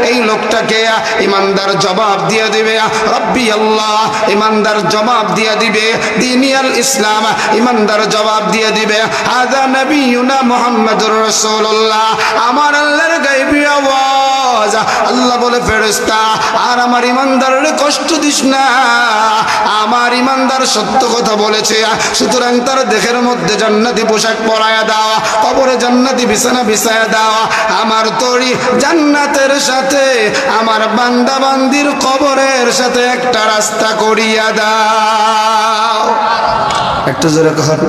এই লোকটাকে। ইমানদার জবাব দিয়ে দিবে রব্বি আল্লাহ, ইমানদার জবাব দিয়ে দিবে দিনিয়াল ইসলাম, ইমানদার জবাব দিয়ে দিবে হাযা নবিয়ুনা মুহাম্মাদুর রাসূলুল্লাহ, আমার আল্লাহর গায়বী আওয়াজ। আল্লাহ বলে, ফেরেশতা আর আমার ইমানদারের কষ্ট দিস না, আমার ইমানদার সত্য কথা বলেছে, সুতরাং তার দেহের মধ্যে জান্নাতি পোশাক পরায়া দাও, কবরে জান্নাতি বিছানা বিছায়া দাও। আমার তরি জান্নাতের সাথে আমার বান্দা বান্দির কবরের সাথে একটা রাস্তা করিয়া দাও। একটু জোরে কর।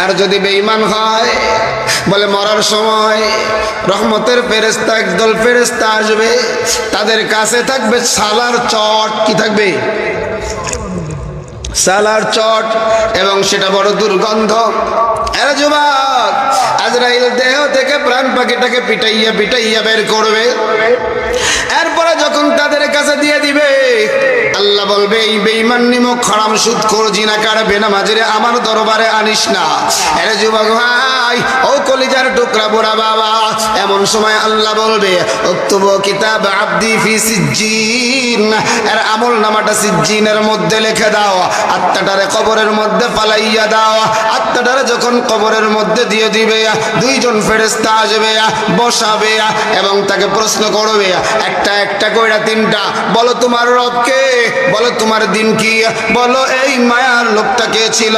আর যদি বেঈমান হয়, বলে মরার সময় রহমতের ফেরেশতা একদল ফেরেশতা আসবে, তাদের কাছে থাকবে সালার চট। কি থাকবে? সালার চট, এবং সেটা বড় দুর্গন্ধ। এরা যুবক, আজরাইল দেহ থেকে প্রাণ পাখিটাকে পিটাইয়া পিটাইয়া বের করবে। এরপরে যখন তাদের কাছে দিয়ে দিবে, আল্লাহ বলবে এই বেঈমান নিমক হারাম সুদখোর জিনাকার বেনামাজিরে আমার দরবারে আনিস না। আরে যুবক ভাই, ও কলিজার টুকরা বুড়া বাবা, এমন সময় আল্লাহ বলবে উক্তুবু কিতাব আবদি ফি সিজ্জিন, এর আমল নামাটা সিজ্জিনের মধ্যে লিখে দাও, আত্মাটারে কবরের মধ্যে ফালাইয়া দাও। আত্মাটারে যখন কবরের মধ্যে দিয়ে দিবে, দুইজন ফেরেশতা আসবে, বসাবে এবং তাকে প্রশ্ন করবে একটা একটা কইরা তিনটা, বলো তোমার রব কে, বলো তোমার দিন কি, বলো এই মায়ার লোকটা কে ছিল।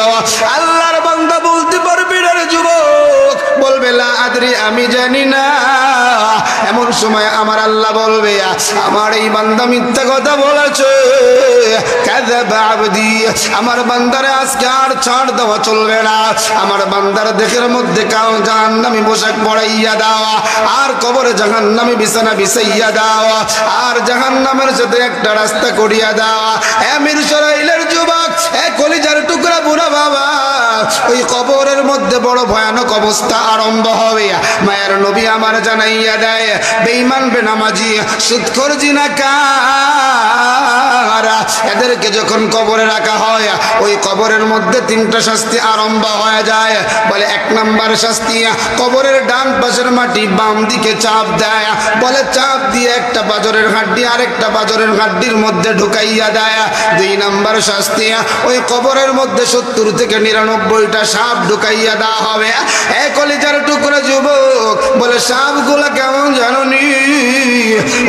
আল্লাহর বান্দা বলতে পারবে না রে যুবক, বলবে লা আদরি, আমি জানি না। এমন সময় আমার আল্লাহ বলবে আমার এই বান্দা মিথ্যা কথা বলেছে, কাযাবা আবদি, আমার বান্দারে আজকে আর ছাড় দেওয়া চলবে না। আমার বান্দার দেহের মধ্যে জাহান্নামী পোশাক পরাইয়া দেওয়া, আর কবরে জাহান্নামী বিছানা বিছাইয়া দেওয়া, আর জাহান্নামের সাথে একটা রাস্তা করিয়া দেওয়া। আমির সরাইলের যুবক, এ কলিজার টুকরা বুড়া বাবা, ওই কবরের মধ্যে বড় ভয়ানক অবস্থা আরম্ভ হবে। মায়ের নবী আমার জানাইয়া দেয় বেঈমান বেনামাজি সুদখোর জিনাকার এদেরকে যখন কবরে রাখা হয়, ওই কবরের মধ্যে তিনটা শাস্তি আরম্ভ হয়ে যায়। বলে এক নাম্বার শাস্তি, কবরের ডান পাশের মাটি বাম দিকে চাপ দেয়, বলে চাপ দিয়ে একটা পাঁজরের হাড্ডি আরেকটা পাঁজরের হাড্ডির মধ্যে ঢুকাইয়া দেয়। দুই নাম্বার শাস্তি, ওই কবরের মধ্যে 70 থেকে 99টা সাপ ঢুকাইয়া দেওয়া হবে। এ কলিজার টুকরা যুবক, বলে সাপগুলা কেমন জানোনি?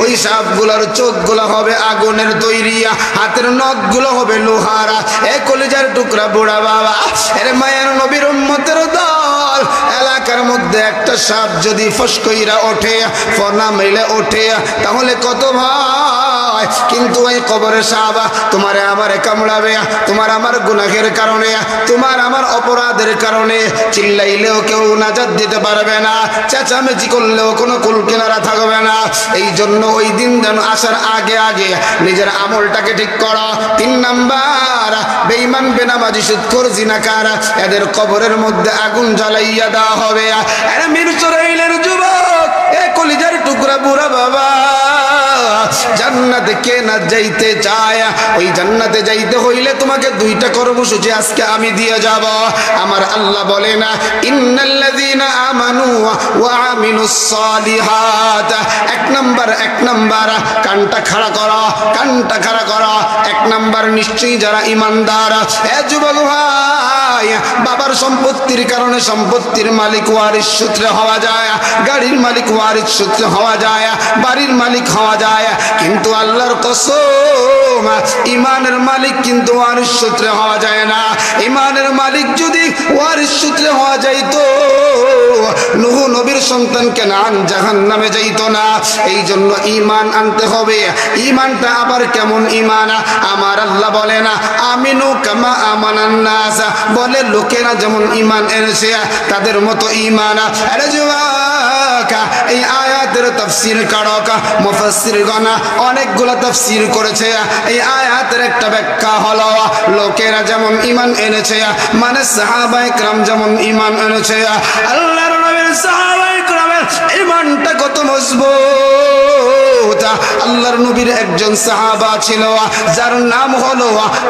ওই সাপগুলার চোখগুলা হবে আগুনের তৈরি, হাতের নখগুলো হবে লোহার। এ কলিজার টুকরা বুড়া বাবা, এর মায়ের নবীর উম্মতের দল, এলাকার মধ্যে একটা সাপ যদি ফসকইরা ওঠে, ফনা মেলে ওঠে, তাহলে কত ভয়। কিন্তু ওই কবরে সাপ তোমারে আমারে কামড়াবে, তোমার আমার গুনাহের কারণে, তোমার আমার অপরাধের কারণে। চিল্লাইলেও কেউ নাজাত দিতে পারবে না, চেঁচামেচি করলেও কোনো কুল কিনারা থাকবে না। এই জন্য ওই দিন যেন আসার আগে আগে নিজের আমলটাকে ঠিক করো। 3 নাম্বার, বেঈমান বেনামাজি সুদখোর জিনাকার এদের কবরের মধ্যে আগুন জ্বালাইয়া দেওয়া হবে। আরে মিরসরাইলের যুবক, এ কলিজার টুকরা বুড়া বাবা, জান্নাতে কে না যাইতে চায়? ওই জান্নাতে যাইতে হইলে তোমাকে 2টা কর্মসূচি আজকে আমি দিয়ে যাব। আমার আল্লাহ বলে না ইন্নাল্লাযীনা আমানু ওয়া আমিলুস সালিহাত, এক নাম্বার কানটা খাড়া করো, কানটা খাড়া করো। 1 নাম্বার নিশ্চয়ই যারা ঈমানদার। এ যুবক ভাই, বাবার সম্পত্তির কারণে সম্পত্তির মালিক ওয়ারিস সূত্রে হওয়া যায়, গাড়ির মালিক ওয়ারিস সূত্রে হওয়া যায়, বাড়ির মালিক হওয়া যায়, কিন্তু আল্লাহর কসম ঈমানের মালিক কিন্তু ওয়ারিস সূত্রে হওয়া যায় না। ঈমানের মালিক যদি ওয়ারিস সূত্রে হওয়া যাইতো, নূহ নবীর সন্তান কেনান জাহান্নামে যাইতো না। এই জন্য ঈমান আনতে হবে। ঈমানটা আবার কেমন ঈমান? আমার আল্লাহ বলে না আমিনু কামা আমানান নাস, বলে লোকেরা যেমন ঈমান এনেছে তাদের মতো ঈমান। আরে যুবক, এই আয়াতের তাফসীর কারক মুফাসসিরগণ অনেকগুলো তাফসীর করেছে। এই আয়াতের একটা ব্যাখ্যা হলো লোকেরা যেমন ঈমান এনেছে, মানে সাহাবায়ে কেরাম যেমন ঈমান এনেছে। আল্লাহর নবীর সাহাবায়ে কেরামের ঈমানটা কত মজবুত। আল্লাহর নবীর একজন সাহাবা ছিল যার নাম হলো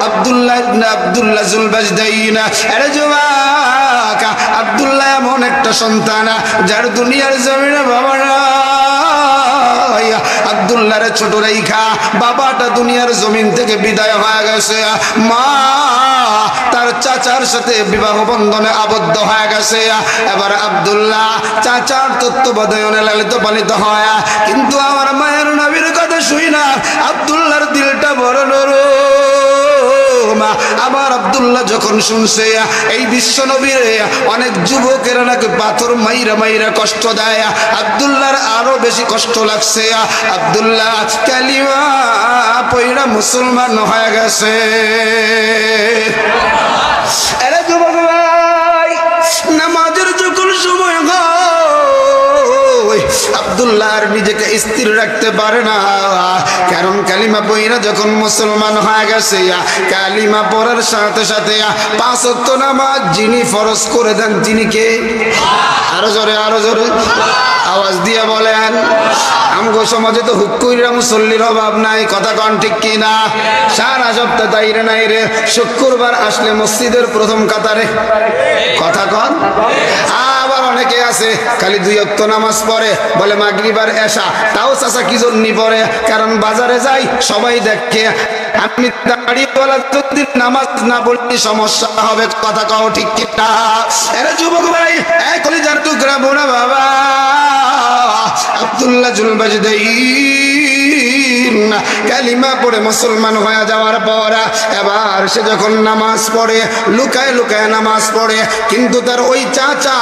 আব্দুল্লাহ ইবনে আব্দুল্লাহ যুল বাজদাইন। আরে যুবক, আব্দুল্লাহ এমন একটা সন্তান যার দুনিয়ার জমিনে বাবা নাই। আব্দুল্লাহর ছোট রেখা বাবাটা দুনিয়ার জমিন থেকে বিদায় হয়ে গেছে, মা তার চাচার সাথে বিবাহ বন্ধনে আবদ্ধ হয়ে গেছে। এবার আব্দুল্লাহ চাচার তত্ত্বাবধানে লালিত পালিত হয়, কিন্তু আমার মায়ের নবীর কথা শুই না আব্দুল্লাহর দিলটা বড় নরম। আমার আব্দুল্লাহ যখন শুনছে এই বিশ্ব নবীর অনেক যুবকেরা নাকি পাথর মাইরা মাইরা কষ্ট দেয়, আব্দুল্লাহর আরো বেশি কষ্ট লাগছে। আব্দুল্লাহ কালিমা পয়রা মুসলমান হয়ে গেছে। আরে যুবক ভাই, নামাজের যখন সময় হয় আব্দুল্লাহ আর নিজেকে স্থির রাখতে পারে না, কারণ কালিমা পয়রা যখন মুসলমান হয়ে গেছে, কালিমা পড়ার সাথে সাথে 5 ওয়াক্ত নামাজ যিনি ফরজ করে দেন তিনি কে? আরো জোরে আওয়াজ দিয়ে বলেন। আমগো সমাজে তো হুক্কুইরা মুসল্লির অভাব নাই, কথা কন ঠিক কি না? সারা সপ্তাহ তাইরে নাই রে, শুক্রবার আসলে মসজিদের প্রথম কাতারে, কথা কন। আবার অনেকে আছে খালি 2 ওয়াক্ত নামাজ পড়ে, বলে মাগরিব আর এশা, তাও চাচা কি জন্য পড়ে? কারণ বাজারে যাই সবাই দেখে, আমি দাঁড়িয়েওয়ালা যদি নামাজ না পড়লে সমস্যা হবে, কথা কও ঠিক কি না? এরা যুবক ভাই, এক কলিজার টুকরা বোনা বাবা আব্দুল্লাহ জুলবাজদাইন কালিমা পড়ে মুসলমান হয়ে যাওয়ার পর এবার সে যখন নামাজ পড়ে, লুকায় লুকায় নামাজ পড়ে, কিন্তু তার ওই চাচা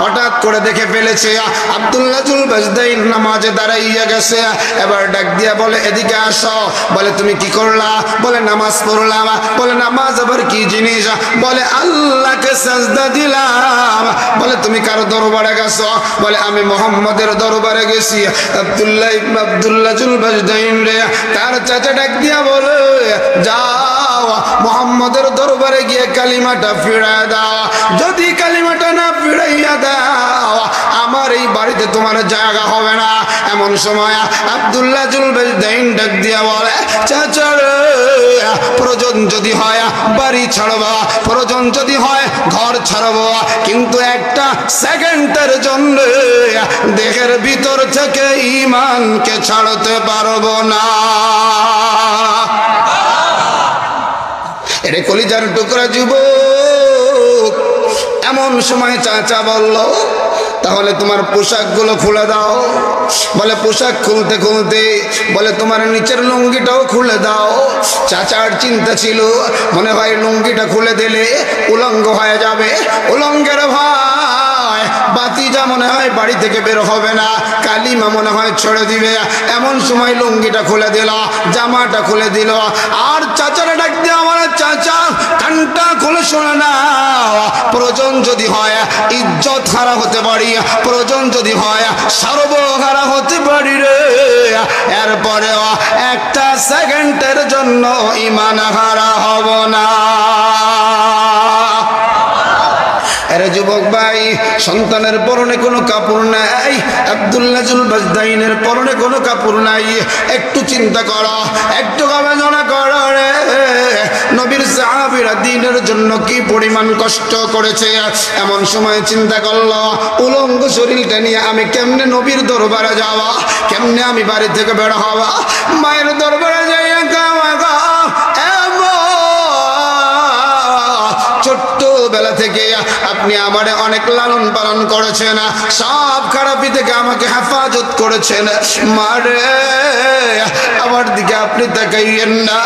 হঠাৎ করে দেখে ফেলেছে আব্দুল্লাহ জুলবাজদাইন নামাজে দাঁড়াইয়া গেছে। এবার ডাক দিয়া বলে, এদিকে আসো। বলে, তুমি কি করলা? বলে, নামাজ পড়লাম। বলে, নামাজ আবার কি জিনিস? বলে, আল্লাহকে সাজদা দিলাম। বলে, তুমি কার দরবারে গেছো? বলে, আমি মুহাম্মাদের দরবারে গেছি। আব্দুল্লাহ জুলবাজদাইন রে তার চাচা ডাক দিয়া বলে, যাও মুহাম্মাদের দরবারে গিয়ে কালিমাটা ফিরায় দাও। যদি কালিমাটা না ফিরাইয়া দাও, আমার এই বাড়িতে তোমার জায়গা হবে না। এমন সময় আব্দুল্লাহ জুলবাজদাইন ডাক দিয়া বলে, চাচা রে, প্রয়োজন যদি হয় বাড়ি ছাড়বা, প্রয়োজন যদি হয় ঘর ছাড়বো, কিন্তু একটা সেকেন্ডের জন্য দেহের ভিতর থেকে ঈমানকে ছাড়তে পারবো না। এরে কলিজার টুকরা যুবক, এমন সময় চাচা বলল, তাহলে তোমার পোশাকগুলো খুলে দাও। বলে, পোশাক খুলতে খুলতে বলে, তোমার নিচের লুঙ্গিটাও খুলে দাও। চাচার চিন্তা ছিল, মনে হয় লুঙ্গিটা খুলে দিলে উলঙ্গ হয়ে যাবে, উলঙ্গের ভয় বাতিজা মনে হয় বাড়ি থেকে বের হবে না, কালিমা মনে হয় ছেড়ে দিবে। এমন সময় লুঙ্গিটা খুলে দিল, জামাটা খুলে দিল। আর চাচারা ডাক দিয়ে, আমার চাচা কানটা খুলে শোনে না, প্রয়োজন যদি হয় ইজ্জত হারা হতে পারি, প্রয়োজন যদি হয় সর্বহারা হতে পারি রে, এরপরেও একটা সেকেন্ডের জন্য ঈমান হারা হব না। এরে যুবক ভাই, সন্তানের পরনে কোনো কাপড় নাই, আব্দুল্লাহ জুলবাজদাইনের পরনে কোনো কাপড় নাই। একটু চিন্তা করো, একটু গবেষণা করো রে, নবীর সাহাবীরা দ্বীনের জন্য কি পরিমাণ কষ্ট করেছে। এমন সময় চিন্তা করলো, উলঙ্গ শরীরটা নিয়ে আমি কেমনে নবীর দরবারে যাওয়া, কেমনে আমি বাড়ি থেকে বের হওয়া? মায়ের দরবারে যাইয়া কাওয়া, ছোট্টবেলা থেকে আপনি আমারে অনেক লালন পালন করেছেন, সব খারাপি থেকে আমাকে হেফাজত করেছেন। মারে, আমার দিকে আপনি তাকাইয়েন না।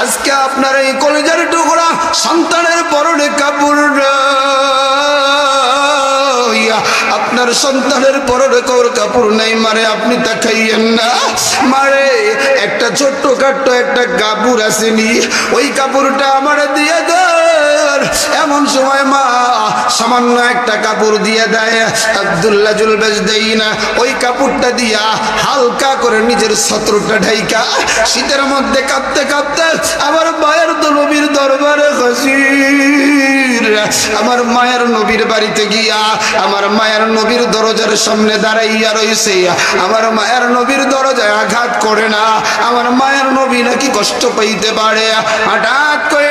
আজকে আপনার এই কলিজার টুকরা সন্তানের পরনে কাপড়, আপনার সন্তানের পরনে কাপড় নেই, মারে আপনি তাকাইয়েন না। মারে, একটা ছোট্ট কাট্ট একটা কাপড় আসেনি, ওই কাপড়টা আমার দিয়ে দেন। এমন সময় মা সামান্য একটা কাপড় দিয়ে দেয়। আব্দুল্লাহ জুলবাজদাইন ওই কাপড়টা দিয়া হালকা করে নিজের শত্রুটা ঢাইকা শীতের মধ্যে কাঁপতে কাঁপতে আমার মায়ের নবীর দরবারে হাজির। আমার মায়ের নবীর বাড়িতে গিয়া আমার মায়ের নবীর দরজার সামনে দাঁড়াইয়া রইছে। আমার মায়ের নবীর দরজায় আঘাত করে না, আমার মায়ের নবী নাকি কষ্ট পাইতে পারে। হঠাৎ করে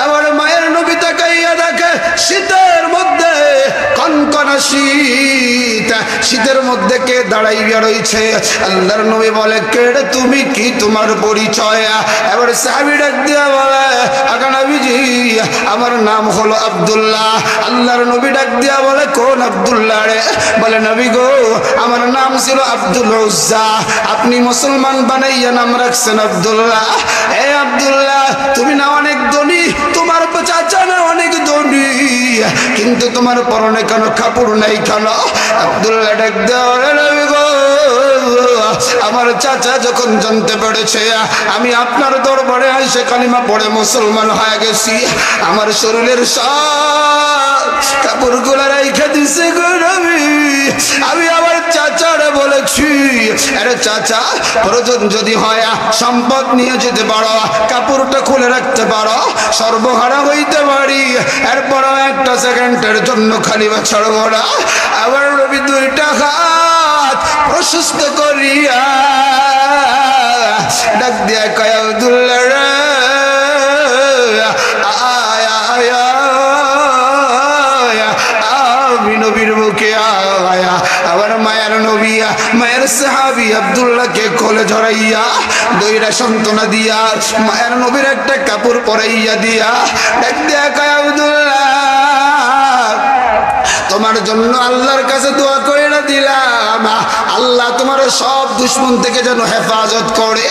আমার মায়ের নবী তাকাইয়া দেখে শীতের মধ্যে কনকনা শীত, শীতের মধ্যে কে দাঁড়াইয়া রয়েছে। আল্লাহর নবী বলে, কে রে তুমি, কি তোমার পরিচয়? এবার সাহাবী ডাক দিয়া বলে, আগা নবীজি আমার নাম হলো আব্দুল্লাহ। আল্লাহর নবী ডাক দিয়া বলে, কোন আব্দুল্লাহ রে? বলে, নবী গো আমার নাম ছিল আব্দুল উজ্জা, আপনি মুসলমান বানাইয়া নাম রাখছেন আব্দুল্লাহ। এ আব্দুল্লাহ, তুমি না অনেক ধনী, তোমার চাচা না অনেক ধনী, কিন্তু তোমার পরনে কেন কাপড় নাই কেন? আব্দুল্লাহ ডাক দিয়া বলে, নবী গো আমার চাচা যখন জানতে পেরেছে আমি আপনার দরবারে এসে কালিমা পড়ে মুসলমান হয়ে গেছি, আমার শরীরের সব কাপড়গুলো রেখে দিছে গো নবী। আমি আমার চাচারে বলেছি, আরে চাচা প্রয়োজন যদি হয় সম্পদ নিয়ে যেতে পারো, কাপড়টা খুলে রাখতে পারো, সর্বহারা হইতে পারি, এরপরও একটা সেকেন্ডের জন্য খালি বা ছাড়বো না। আবার নবী দুইটা হাত প্রশস্ত করিয়া ডাক দিয়া কয় আব্দুল্লাহ রে নবীর মুখে আয়া আবার মায়ের নবী মায়ের সাহাবী আব্দুল্লাহকে কোলে ধরাইয়া দইরা সান্ত্বনা দিয়া মায়ের নবীর একটা কাপড় পরাইয়া দিয়া ডাক দিয়া কয় আব্দুল্লাহ তোমার জন্য আল্লাহর কাছে দোয়া কইরা দিলাম আল্লাহ তোমার সব দুশমন থেকে যেন হেফাজত করে।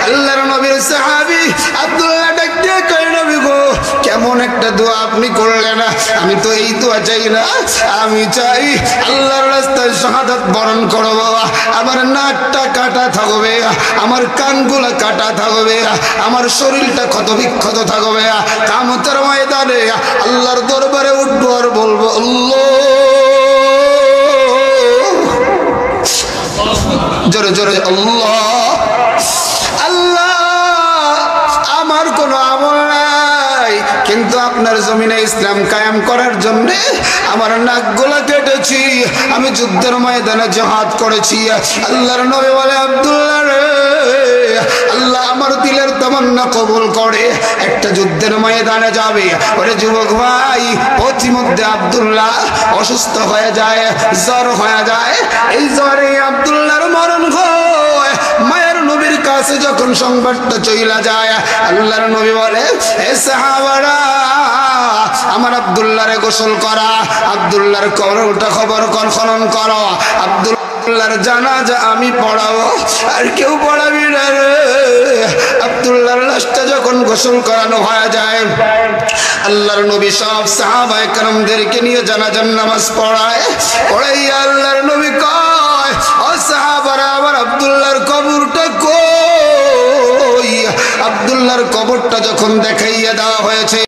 আল্লাহর নবীর সাহাবী আব্দুল্লাহ ডাক দিয়ে কয় নবী গো কেমন একটা দোয়া আপনি করলেন, আমি তো এই দোয়া চাই না, আমি চাই আল্লাহর রাস্তায় শাহাদাত বরণ করব, আমার নাকটা কাটা থাকবে, আমার কানগুলো কাটা থাকবে, আমার শরীরটা ক্ষত বিক্ষত থাকবে, কিয়ামতের ময়দানে আল্লাহর দরবারে উঠবো আর বলবো আল্লাহ জোরে জোরে আল্লাহ আল্লাহ আমার কোনো আমল নাই কিন্তু আপনার জমিনে ইসলাম কায়েম করার জন্য আমার নাকগুলা কেটেছি, আমি যুদ্ধের ময়দানে জিহাদ করেছি। আল্লাহর নবী বলে আব্দুল্লাহ রে আল্লাহ আমার দিলের তামান্না কবুল করে, একটা যুদ্ধের ময়দানে যাবে। ওরে যুবক ভাই পথিমধ্যে আব্দুল্লাহ অসুস্থ হয়ে যায়, জ্বর হয়ে যায়, এই জ্বরে আব্দুল্লাহর মরণ হয়। মায়ের নবীর কাছে যখন সংবাদটা চইলা যায় আল্লাহর নবী বলে হে সাহাবারা আমার আব্দুল্লাহরে গোসল করা, আব্দুল্লাহর কবরটা খবর খনন করো, আব্দুল্লাহর জানাজা আমি পড়াবো আর কেউ পড়াবি না রে। আব্দুল্লাহর লাশটা যখন গোসল করানো হয়ে যায় আল্লাহর নবী সব সাহাবায়ে কেরামদেরকে নিয়ে জানাজার নামাজ পড়াইয়া আল্লাহর নবী কয় ও সাহাবারা আমার আব্দুল্লাহর কবরটা কই? আব্দুল্লাহর কবরটা যখন দেখাইয়া দেওয়া হয়েছে